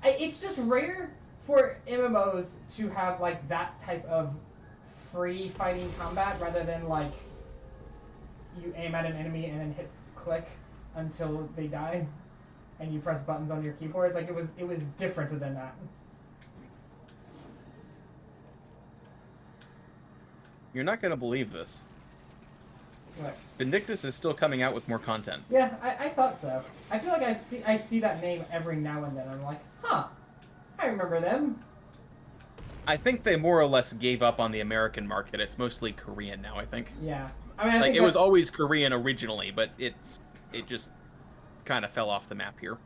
It's just rare for MMOs to have like that type of free fighting combat rather than like you aim at an enemy and then hit click until they die and you press buttons on your keyboard. Like it was different than that. You're not gonna believe this. What? Vindictus is still coming out with more content. Yeah, I thought so. I feel like I see that name every now and then. I'm like, huh, I remember them. I think they more or less gave up on the American market. It's mostly Korean now, I think. Yeah. I mean, I Like think it was that's- always Korean originally, but it just kind of fell off the map here.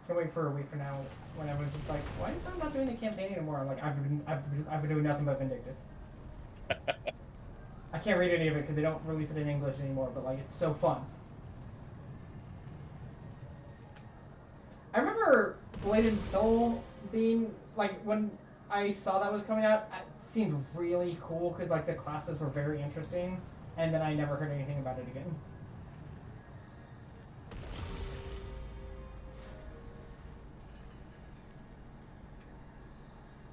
Can't wait for a week from now when everyone's just like, why is I'm not doing the campaign anymore? I'm like, I've been doing nothing but Vindictus. I can't read any of it because they don't release it in English anymore, but like it's so fun. I remember Blade and Soul being like when I saw that was coming out, it seemed really cool because like the classes were very interesting, and then I never heard anything about it again.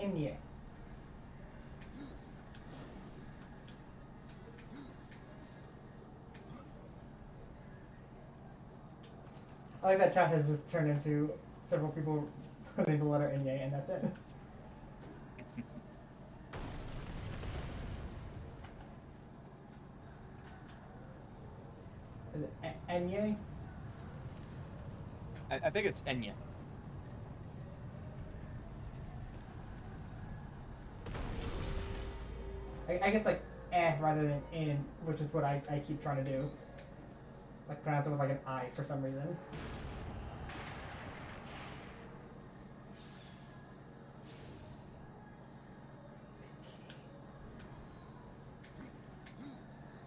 Inye. I like that chat has just turned into several people putting the letter Inye, and that's it. Is it Enye? I think it's Enya. I guess like rather than in, which is what I keep trying to do. Like pronounce it with like an I for some reason.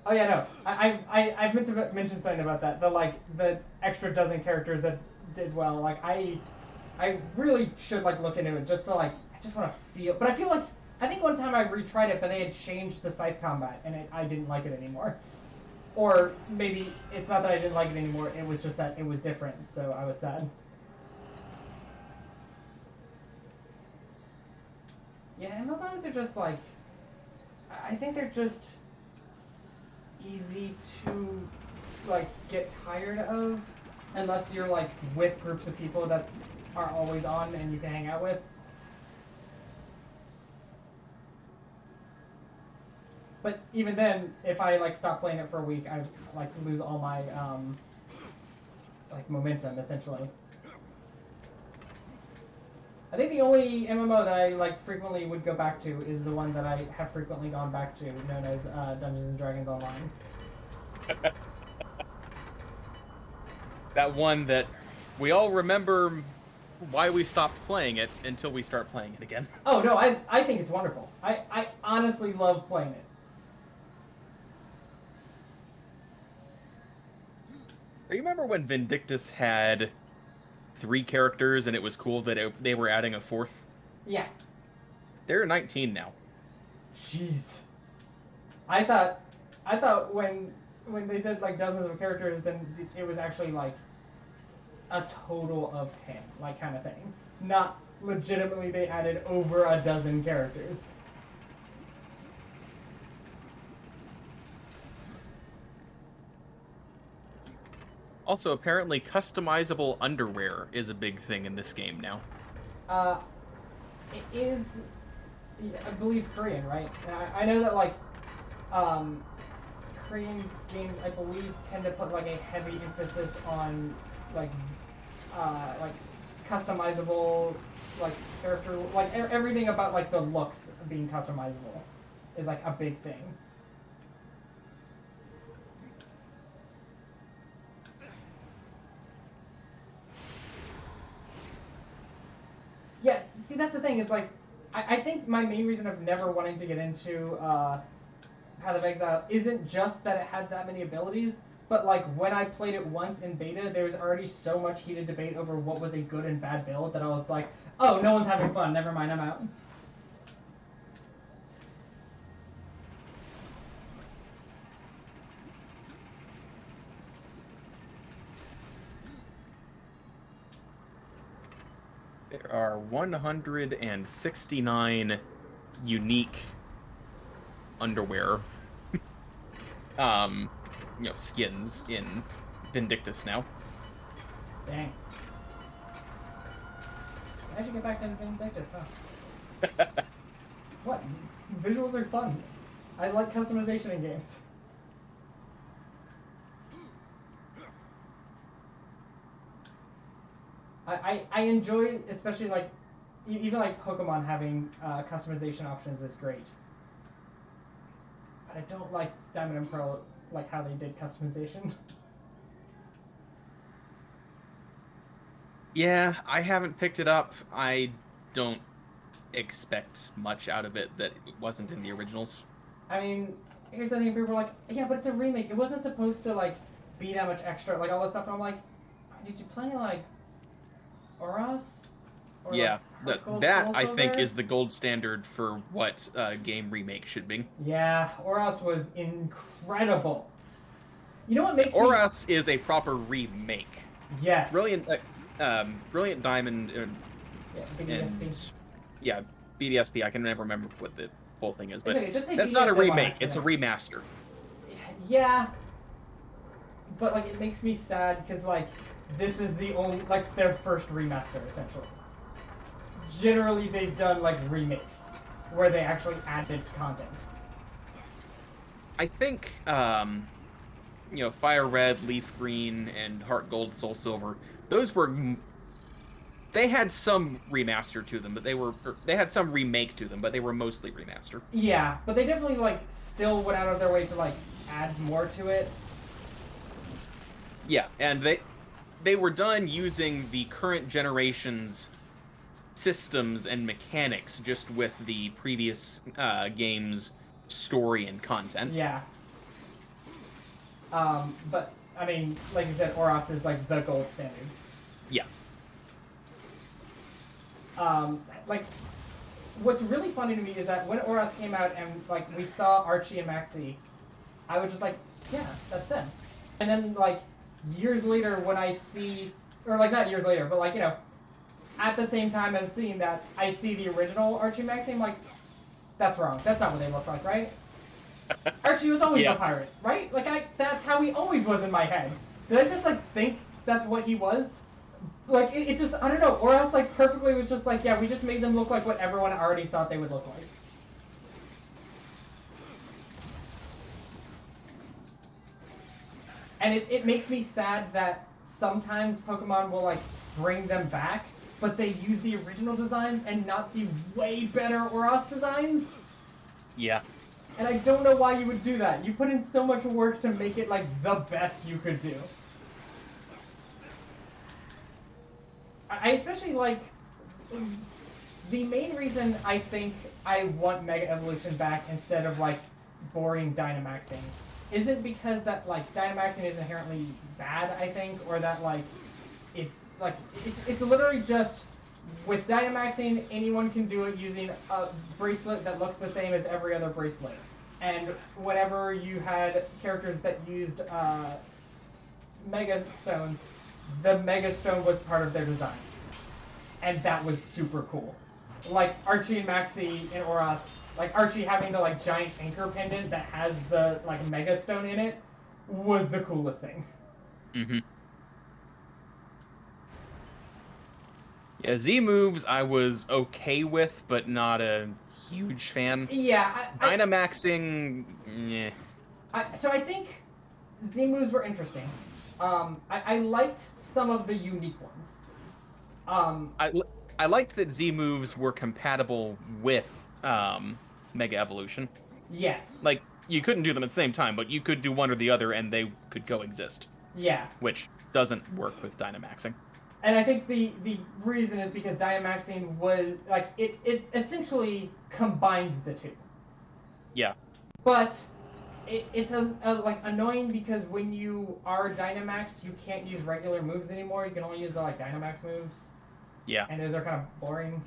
Oh yeah, no. I meant to mention something about that. The extra dozen characters that did well. Like I really should like look into it just to like I just want to feel. But I feel like I think one time I retried it, but they had changed the scythe combat, and I didn't like it anymore. Or maybe it's not that I didn't like it anymore. It was just that it was different, so I was sad. Yeah, MMOs are just like I think they're just easy to like get tired of unless you're like with groups of people that are always on and you can hang out with. But even then, if I like stop playing it for a week, I like lose all my like momentum essentially. I think the only MMO that I like frequently would go back to is the one that I have frequently gone back to, known as Dungeons and Dragons Online. That one that we all remember why we stopped playing it until we start playing it again. Oh no, I think it's wonderful. I honestly love playing it. Do you remember when Vindictus had 3 characters and it was cool that they were adding a 4th? Yeah. They're 19 now. Jeez. I thought when they said like dozens of characters, then it was actually like a total of 10, like kind of thing. Not legitimately they added over a dozen characters. Also, apparently customizable underwear is a big thing in this game now. It is, I believe, Korean, right? I know that like Korean games, I believe, tend to put like a heavy emphasis on like customizable like character, like everything about like the looks being customizable is like a big thing. Yeah, see, that's the thing, is like, I think my main reason of never wanting to get into Path of Exile isn't just that it had that many abilities, but like when I played it once in beta, there was already so much heated debate over what was a good and bad build that I was like, oh, no one's having fun, never mind, I'm out. There are 169 unique underwear, skins in Vindictus now. Dang. I should get back into Vindictus, huh? What? Visuals are fun. I like customization in games. I enjoy, especially like even like Pokemon having customization options is great. But I don't like Diamond and Pearl like how they did customization. Yeah, I haven't picked it up. I don't expect much out of it that wasn't in the originals. I mean, here's the thing: people are like, yeah, but it's a remake. It wasn't supposed to like be that much extra, like all this stuff. And I'm like, did you play like Oros? Or, Yeah, like, Heart Gold, that Soul I think Silver? is the gold standard for what game remake should be. Yeah, Oros was incredible. You know what makes me? Oros is a proper remake. Yes. Brilliant Diamond Yeah, BDSP. and yeah, BDSP. I can never remember what the full thing is, but It's okay, just say that's not a BDSM on remake. It's a accident. remaster. Yeah, but like it makes me sad because like this is the only like their first remaster essentially. Generally, they've done like remakes where they actually added content. I think Fire Red, Leaf Green, and Heart Gold, Soul Silver. Those were they had some remaster to them, but they had some remake to them, but they were mostly remaster. Yeah, but they definitely like still went out of their way to like add more to it. Yeah, and they were done using the current generation's systems and mechanics, just with the previous game's story and content. Yeah. But I mean, like you said, Oros is like the gold standard. Yeah. Like, what's really funny to me is that when Oros came out and like we saw Archie and Maxie, I was just like, yeah, that's them. And then like years later, when I see, or like not years later, but like at the same time as seeing that, I see the original Archie and Maxie. I'm like, that's wrong. That's not what they look like, right? Archie was always a pirate, right? Like that's how he always was in my head. Did I just like think that's what he was? Like it just I don't know. Or else like perfectly was just like, yeah, we just made them look like what everyone already thought they would look like. And it makes me sad that sometimes Pokemon will like bring them back, but they use the original designs and not the way better Oros designs. Yeah. And I don't know why you would do that. You put in so much work to make it like the best you could do. I especially like the main reason I think I want Mega Evolution back instead of like boring Dynamaxing isn't because that like Dynamaxing is inherently bad, I think, or that like it's literally just with Dynamaxing anyone can do it using a bracelet that looks the same as every other bracelet. And whenever you had characters that used Mega Stones, the Mega Stone was part of their design. And that was super cool. Like Archie and Maxie in Oros, like Archie having the like giant anchor pendant that has the like Mega Stone in it was the coolest thing. Mm-hmm. Yeah, Z moves I was okay with, but not a huge fan. Yeah, Dynamaxing, yeah. So I think Z moves were interesting. I liked some of the unique ones. I liked that Z moves were compatible with Mega Evolution. Yes. Like you couldn't do them at the same time, but you could do one or the other, and they could coexist. Yeah. Which doesn't work with Dynamaxing. And I think the reason is because Dynamaxing was like it essentially combines the two. Yeah. But it's like annoying because when you are Dynamaxed, you can't use regular moves anymore. You can only use the like Dynamax moves. Yeah. And those are kind of boring.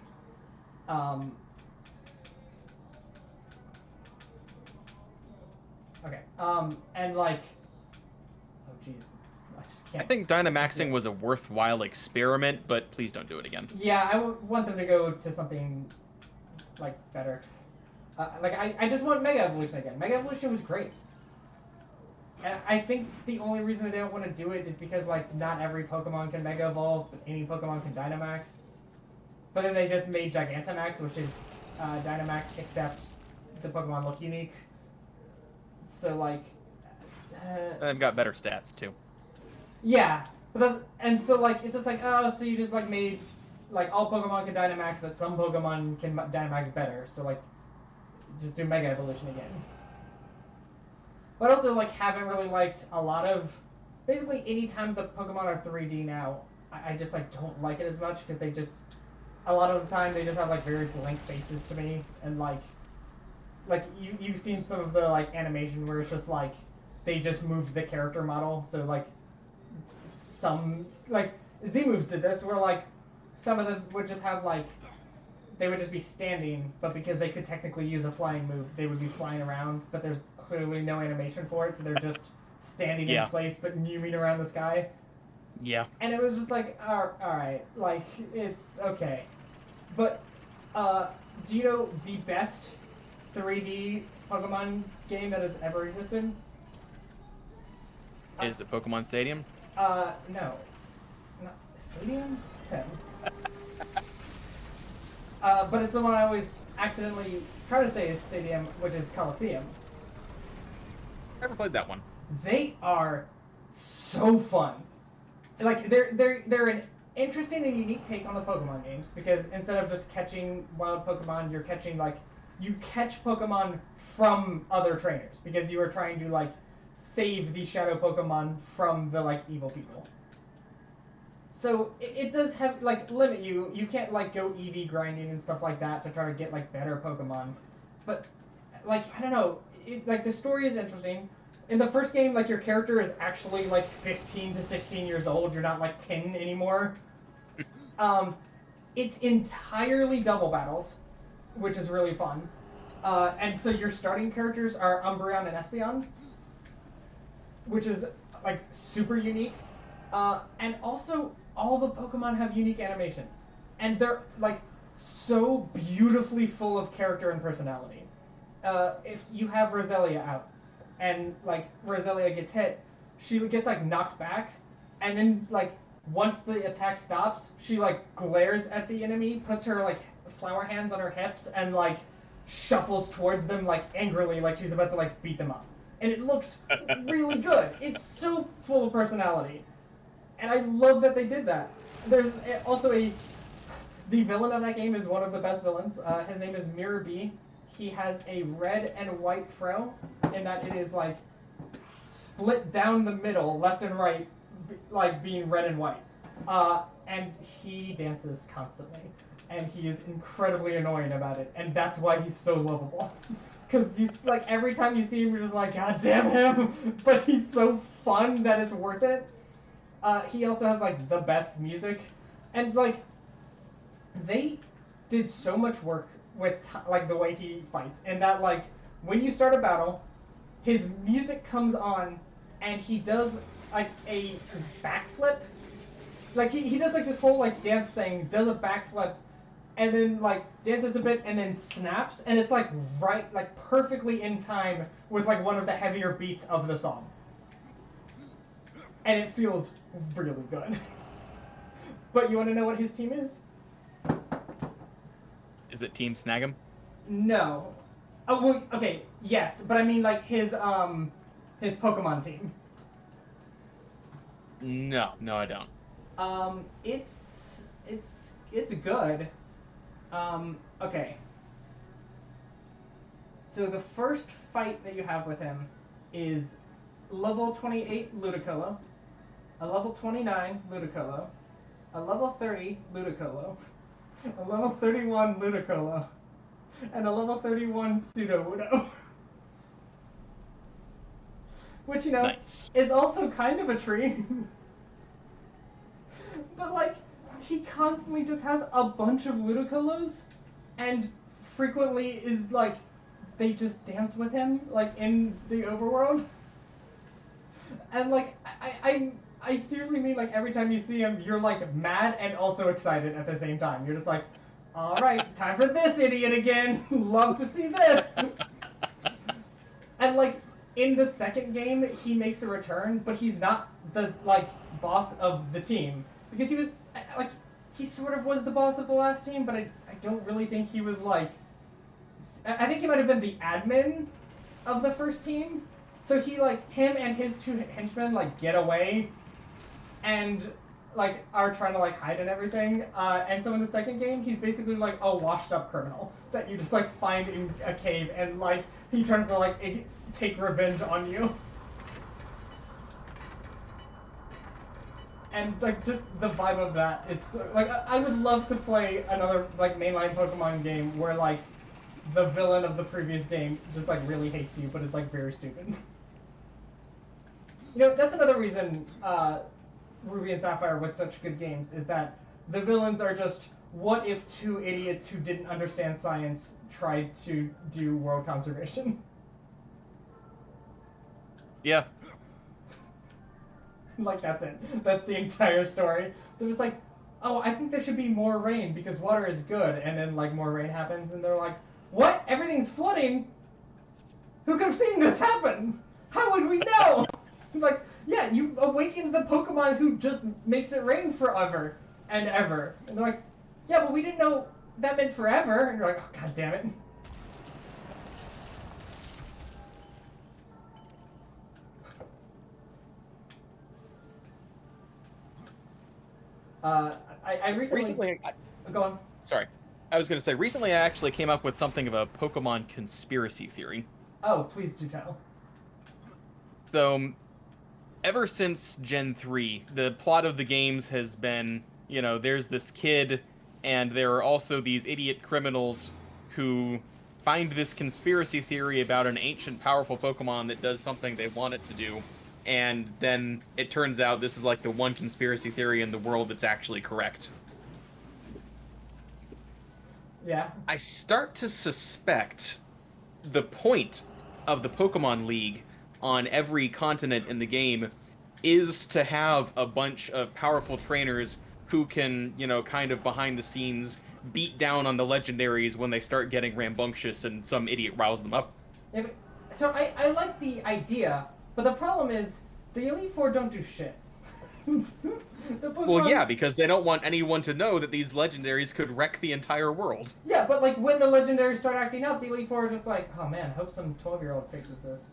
Okay. And like, oh jeez. I think Dynamaxing was a worthwhile experiment, but please don't do it again. Yeah, I want them to go to something like better. I just want Mega Evolution again. Mega Evolution was great. And I think the only reason they don't want to do it is because like not every Pokemon can Mega Evolve, but any Pokemon can Dynamax. But then they just made Gigantamax, which is Dynamax, except the Pokemon look unique. So like... They've got better stats too. Yeah, But and so like it's just like, oh, so you just like made like all Pokemon can Dynamax, but some Pokemon can Dynamax better. So like, just do Mega Evolution again. But also like haven't really liked a lot of, basically any time the Pokemon are 3D now, I just like don't like it as much because they just, a lot of the time they just have like very blank faces to me, and like you've seen some of the like animation where it's just like they just moved the character model, so like some like Z-moves did this where like some of them would just have like, they would just be standing, but because they could technically use a flying move, they would be flying around, but there's clearly no animation for it, so they're just standing in place but moving around the sky. Yeah. And it was just like, alright, like, it's okay. But, do you know the best 3D Pokemon game that has ever existed? Is it Pokemon Stadium? No. Not Stadium? 10. But it's the one I always accidentally try to say is Stadium, which is Coliseum. Never played that one. They are so fun. Like they're an interesting and unique take on the Pokemon games, because instead of just catching wild Pokemon, you're catching like, you catch Pokemon from other trainers because you are trying to like save the shadow Pokemon from the like evil people. So it does have like limit you. You can't like go EV grinding and stuff like that to try to get like better Pokemon. But like I don't know, like the story is interesting. In the first game, like your character is actually like 15 to 16 years old. You're not like 10 anymore. It's entirely double battles, which is really fun. And so your starting characters are Umbreon and Espeon, which is like super unique. And also all the Pokemon have unique animations, and they're like so beautifully full of character and personality. If you have Roselia out, and like Roselia gets hit, she gets like knocked back, and then like once the attack stops, she like glares at the enemy, puts her like flower hands on her hips, and like shuffles towards them like angrily, like she's about to like beat them up. And it looks really good. It's so full of personality. And I love that they did that. There's also the villain of that game is one of the best villains. His name is Mirror B. He has a red and white fro, in that it is like split down the middle, left and right, like being red and white. And he dances constantly. And he is incredibly annoying about it. And that's why he's so lovable. Because you like every time you see him, you're just like, God damn him! But he's so fun that it's worth it. He also has like the best music, and like they did so much work with like the way he fights, and that like when you start a battle, his music comes on, and he does like a backflip. Like he does like this whole like dance thing, does a backflip, and then like dances a bit and then snaps, and it's like right, like perfectly in time with like one of the heavier beats of the song. And it feels really good. But you want to know what his team is? Is it Team Snag'em? No. Oh, well, okay, yes, but I mean like his Pokemon team. No, I don't. It's good. Okay. So the first fight that you have with him is level 28 Ludicolo, a level 29 Ludicolo, a level 30 Ludicolo, a level 31 Ludicolo, and a level 31 Sudowoodo. Which, you know, Nice. is also kind of a tree. But, like, he constantly just has a bunch of Ludicolos, and frequently is, like, they just dance with him, like, in the overworld. And, like, I seriously mean, like, every time you see him, you're, like, mad and also excited at the same time. You're just like, alright, time for this idiot again. Love to see this. And, like, in the second game, he makes a return, but he's not the, like, boss of the team. Because he was, like, he sort of was the boss of the last team, but I don't really think he was, like... I think he might have been the admin of the first team. So he, like, him and his two henchmen, like, get away. and like are trying to like hide and everything. And so in the second game, he's basically like a washed-up criminal that you just like find in a cave, and like he tries to like take revenge on you. And like just the vibe of that is like I would love to play another like mainline Pokemon game where like the villain of the previous game just like really hates you but is like very stupid. You know, that's another reason Ruby and Sapphire was such good games, is that the villains are just what if two idiots who didn't understand science tried to do world conservation. Yeah. Like, that's it. That's the entire story. They're just like, oh, I think there should be more rain because water is good. And then, like, more rain happens, and they're like, what? Everything's flooding? Who could have seen this happen? How would we know? Like, yeah, you awakened the Pokemon who just makes it rain forever and ever. And they're like, yeah, but we didn't know that meant forever. And you're like, oh, god damn it. I recently go on. Sorry. I was going to say, recently I actually came up with something of a Pokemon conspiracy theory. Oh, please do tell. So, ever since Gen 3, the plot of the games has been, you know, there's this kid, and there are also these idiot criminals who find this conspiracy theory about an ancient, powerful Pokemon that does something they want it to do. And then it turns out this is like the one conspiracy theory in the world that's actually correct. Yeah. I start to suspect the point of the Pokemon League on every continent in the game is to have a bunch of powerful trainers who can, you know, kind of behind the scenes beat down on the legendaries when they start getting rambunctious and some idiot riles them up. Yeah, but, so I like the idea, but the problem is the Elite Four don't do shit. Well, yeah, because they don't want anyone to know that these legendaries could wreck the entire world. Yeah, but like when the legendaries start acting up, the Elite Four are just like, oh man, hope some 12-year-old fixes this.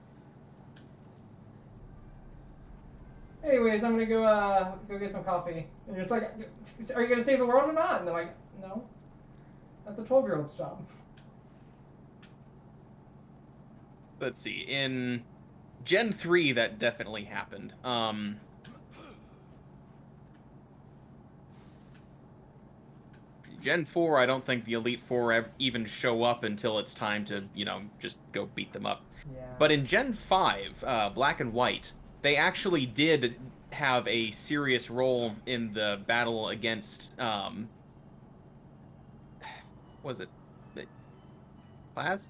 Anyways, I'm gonna go get some coffee. And you're just like, are you gonna save the world or not? And they're like, no, that's a 12-year-old's job. Let's see, in Gen 3 that definitely happened. Gen 4, I don't think the Elite Four even show up until it's time to, you know, just go beat them up. Yeah. But in Gen 5, Black and White, they actually did have a serious role in the battle against, was it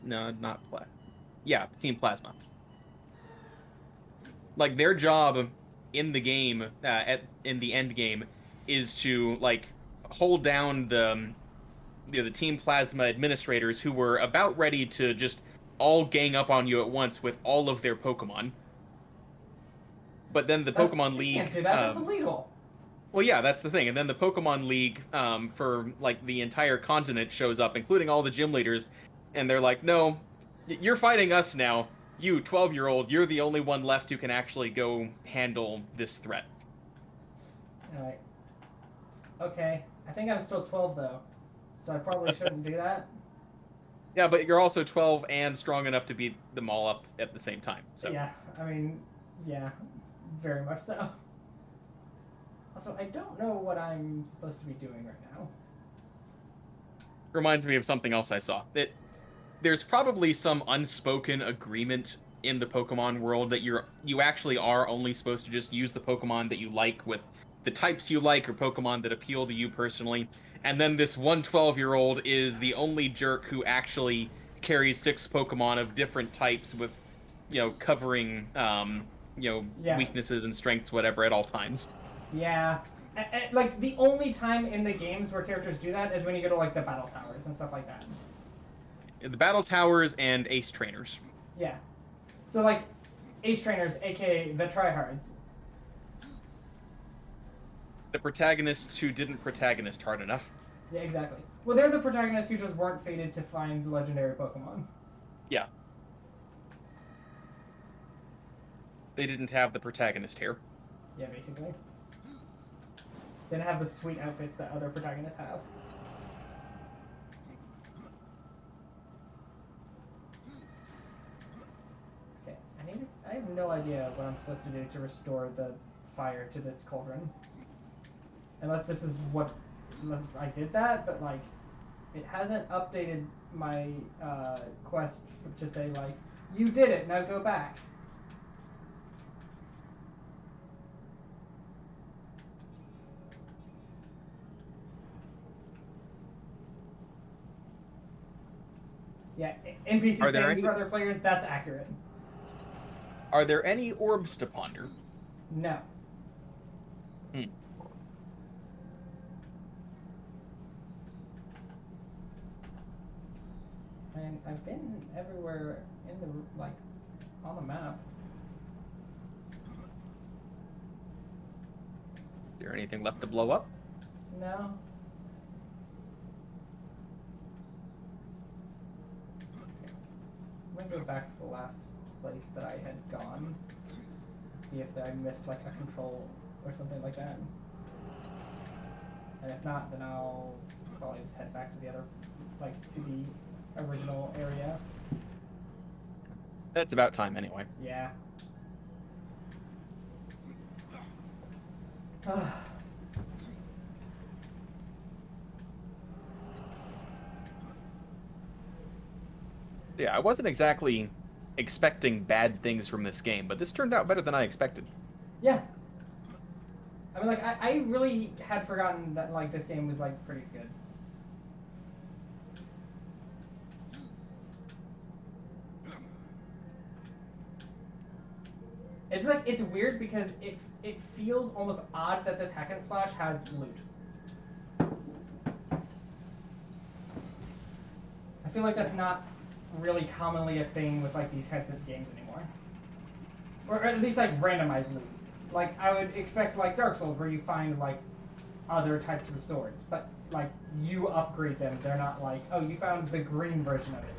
No, not Plasma. Yeah, Team Plasma. Like, their job in the game, in the end game, is to, like, hold down the Team Plasma administrators who were about ready to just all gang up on you at once with all of their Pokemon. But then the Pokemon League... You can't do that, that's illegal. Well, yeah, that's the thing. And then the Pokemon League, for, like, the entire continent shows up, including all the gym leaders, and they're like, no, you're fighting us now. You, 12-year-old, you're the only one left who can actually go handle this threat. Alright. Okay. I think I'm still 12, though. So I probably shouldn't do that. Yeah, but you're also 12 and strong enough to beat them all up at the same time. So Yeah, I mean, yeah, very much so. Also, I don't know what I'm supposed to be doing right now. Reminds me of something else I saw. There's probably some unspoken agreement in the Pokemon world that you actually are only supposed to just use the Pokemon that you like with the types you like or Pokemon that appeal to you personally. And then this 12-year-old is the only jerk who actually carries 6 Pokemon of different types with, you know, covering, weaknesses and strengths, whatever, at all times. Yeah. Like, the only time in the games where characters do that is when you go to, like, the battle towers and stuff like that. The battle towers and ace trainers. Yeah. So, like, ace trainers, aka the tryhards. The protagonists who didn't protagonist hard enough. Yeah, exactly. Well, they're the protagonists who just weren't fated to find legendary Pokemon. Yeah. They didn't have the protagonist here. Yeah, basically. They didn't have the sweet outfits that other protagonists have. Okay, I have no idea what I'm supposed to do to restore the fire to this cauldron. Unless this is what... Unless I did that, but, like, it hasn't updated my quest to say, like, you did it, now go back. Yeah, NPC sayings for other players, that's accurate. Are there any orbs to ponder? No. And I've been everywhere in the, like, on the map. Is there anything left to blow up? No. I'm gonna go back to the last place that I had gone. See if I missed, like, a control or something like that. And if not, then I'll probably just head back to the other, like, to the original area. That's about time anyway. Yeah. Yeah, I wasn't exactly expecting bad things from this game, but this turned out better than I expected. Yeah. I mean, like, I really had forgotten that, like, this game was, like, pretty good. It's like, it's weird because it feels almost odd that this hack and slash has loot. I feel like that's not really commonly a thing with, like, these heads of games anymore. Or at least, like, randomized loot. Like, I would expect, like, Dark Souls, where you find, like, other types of swords. But, like, you upgrade them. They're not like, oh, you found the green version of it.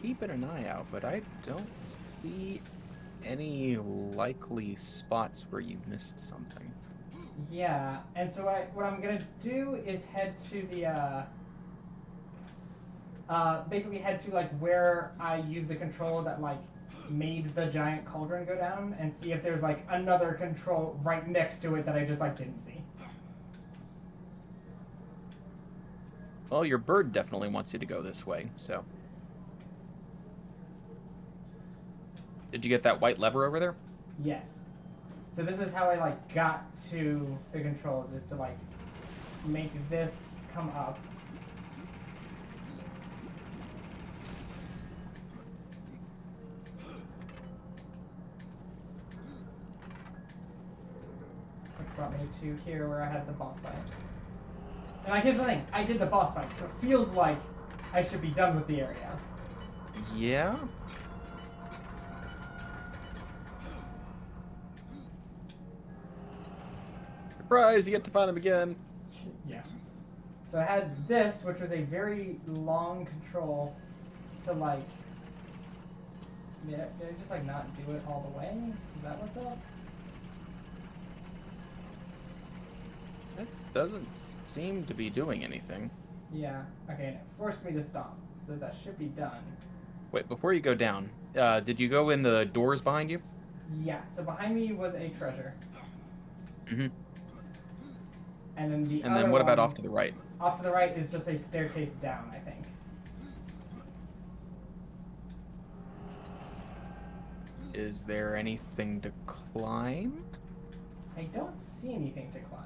Keeping an eye out, but I don't see any likely spots where you missed something. Yeah, and so what I'm gonna do is head to the basically head to, like, where I use the control that, like, made the giant cauldron go down, and see if there's, like, another control right next to it that I just, like, didn't see. Well, your bird definitely wants you to go this way, so. Did you get that white lever over there? Yes. So this is how I, like, got to the controls, is to, like, make this come up. Which brought me to here where I had the boss fight. And, like, here's the thing, I did the boss fight, so it feels like I should be done with the area. Yeah? Surprise, you get to find him again. Yeah. So I had this, which was a very long control to, like... Did I just, like, not do it all the way? Is that what's up? It doesn't seem to be doing anything. Yeah. Okay, and it forced me to stop, so that should be done. Wait, before you go down, did you go in the doors behind you? Yeah, so behind me was a treasure. Mm-hmm. And then the And other then what about one, off to the right? Off to the right is just a staircase down, I think. Is there anything to climb? I don't see anything to climb.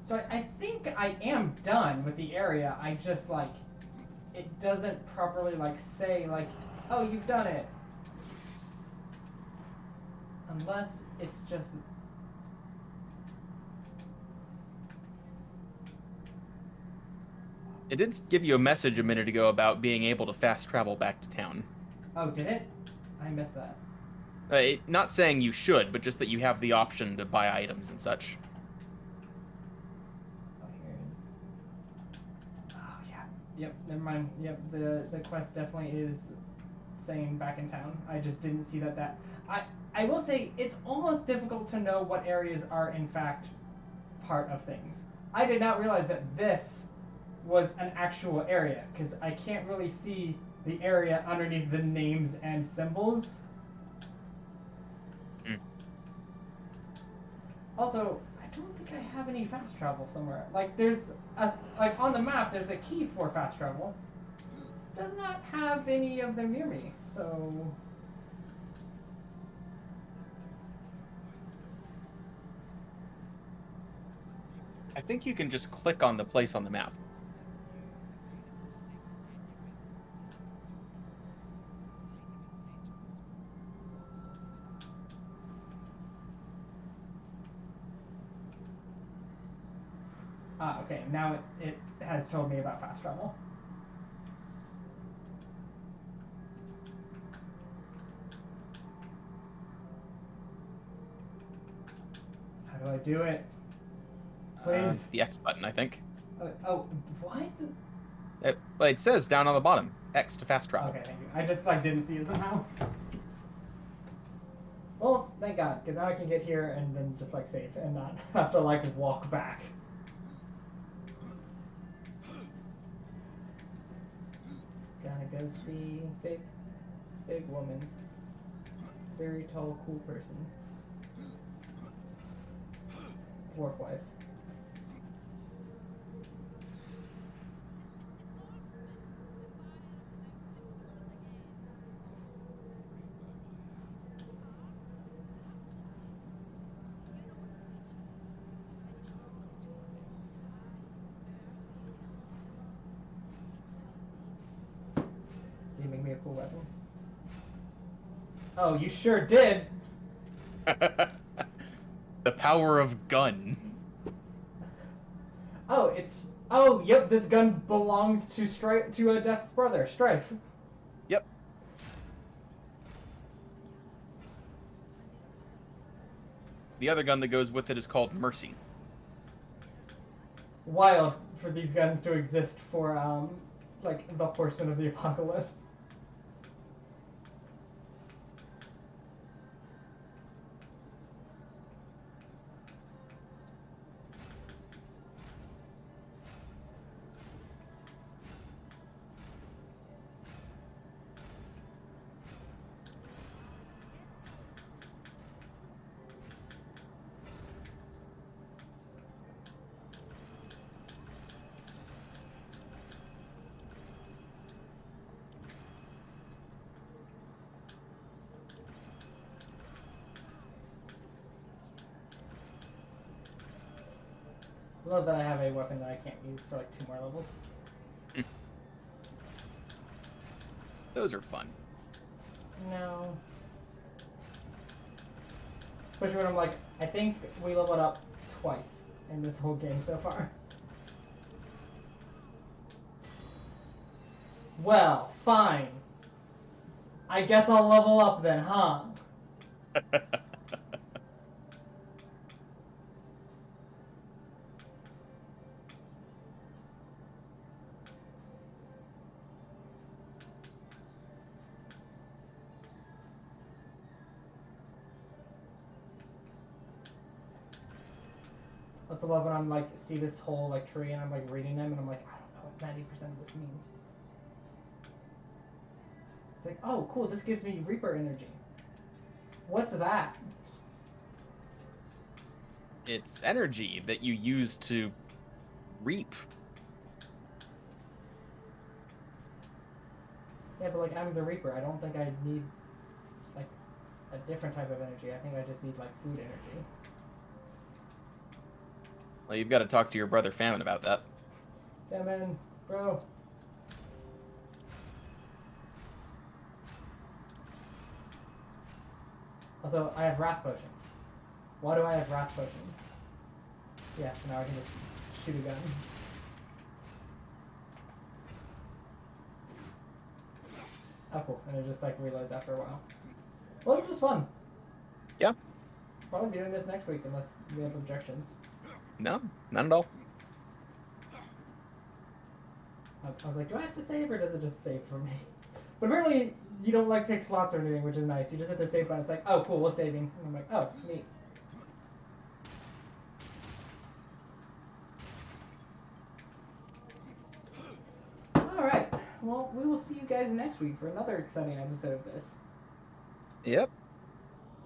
So I think I am done with the area. I just, like, it doesn't properly, like, say, like, oh, you've done it. Unless it's just... It did give you a message a minute ago about being able to fast travel back to town. Oh, did it? I missed that. Not saying you should, but just that you have the option to buy items and such. Oh, here it is. Yep. Never mind. Yep. The quest definitely is saying back in town. I just didn't see that. I will say it's almost difficult to know what areas are in fact part of things. I did not realize that this was an actual area because I can't really see the area underneath the names and symbols. Mm. Also, I don't think I have any fast travel somewhere. Like like on the map there's a key for fast travel. Does not have any of them near me, so I think you can just click on the place on the map. okay, now it has told me about fast travel. How do I do it? Please. The X button, I think. Oh, what? It says down on the bottom, X to fast travel. Okay, thank you. I just didn't see it somehow. Well, thank God, because now I can get here and then just save and not have to walk back. Gotta go see big woman, very tall, cool person, dwarf wife. Did you make me a cool weapon? Oh, you sure did! The power of gun. Oh, yep, this gun belongs to Death's brother, Strife. Yep. The other gun that goes with it is called Mercy. Wild for these guns to exist for, the Horsemen of the Apocalypse. I love that I have a weapon that I can't use for 2 more levels. Those are fun. No. Especially when I'm I think we leveled up twice in this whole game so far. Well, fine. I guess I'll level up then, huh? I also love when I'm see this whole tree and I'm reading them and I'm I don't know what 90% of this means. It's oh cool, this gives me Reaper energy. What's that? It's energy that you use to reap. Yeah, but I'm the Reaper. I don't think I need a different type of energy. I think I just need food energy. Well, you've got to talk to your brother Famine about that. Famine, bro. Also, I have Wrath Potions. Why do I have Wrath Potions? Yeah, so now I can just shoot a gun. Oh, cool. And it just reloads after a while. Well, this was fun. Yeah. Probably be doing this next week unless we have objections. No, not at all. I was like, do I have to save or does it just save for me? But apparently you don't like pick slots or anything, which is nice. You just hit the save button. It's like, oh, cool, we're saving. And I'm like, oh, neat. All right. Well, we will see you guys next week for another exciting episode of this. Yep.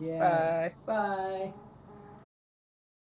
Yeah. Bye. Bye.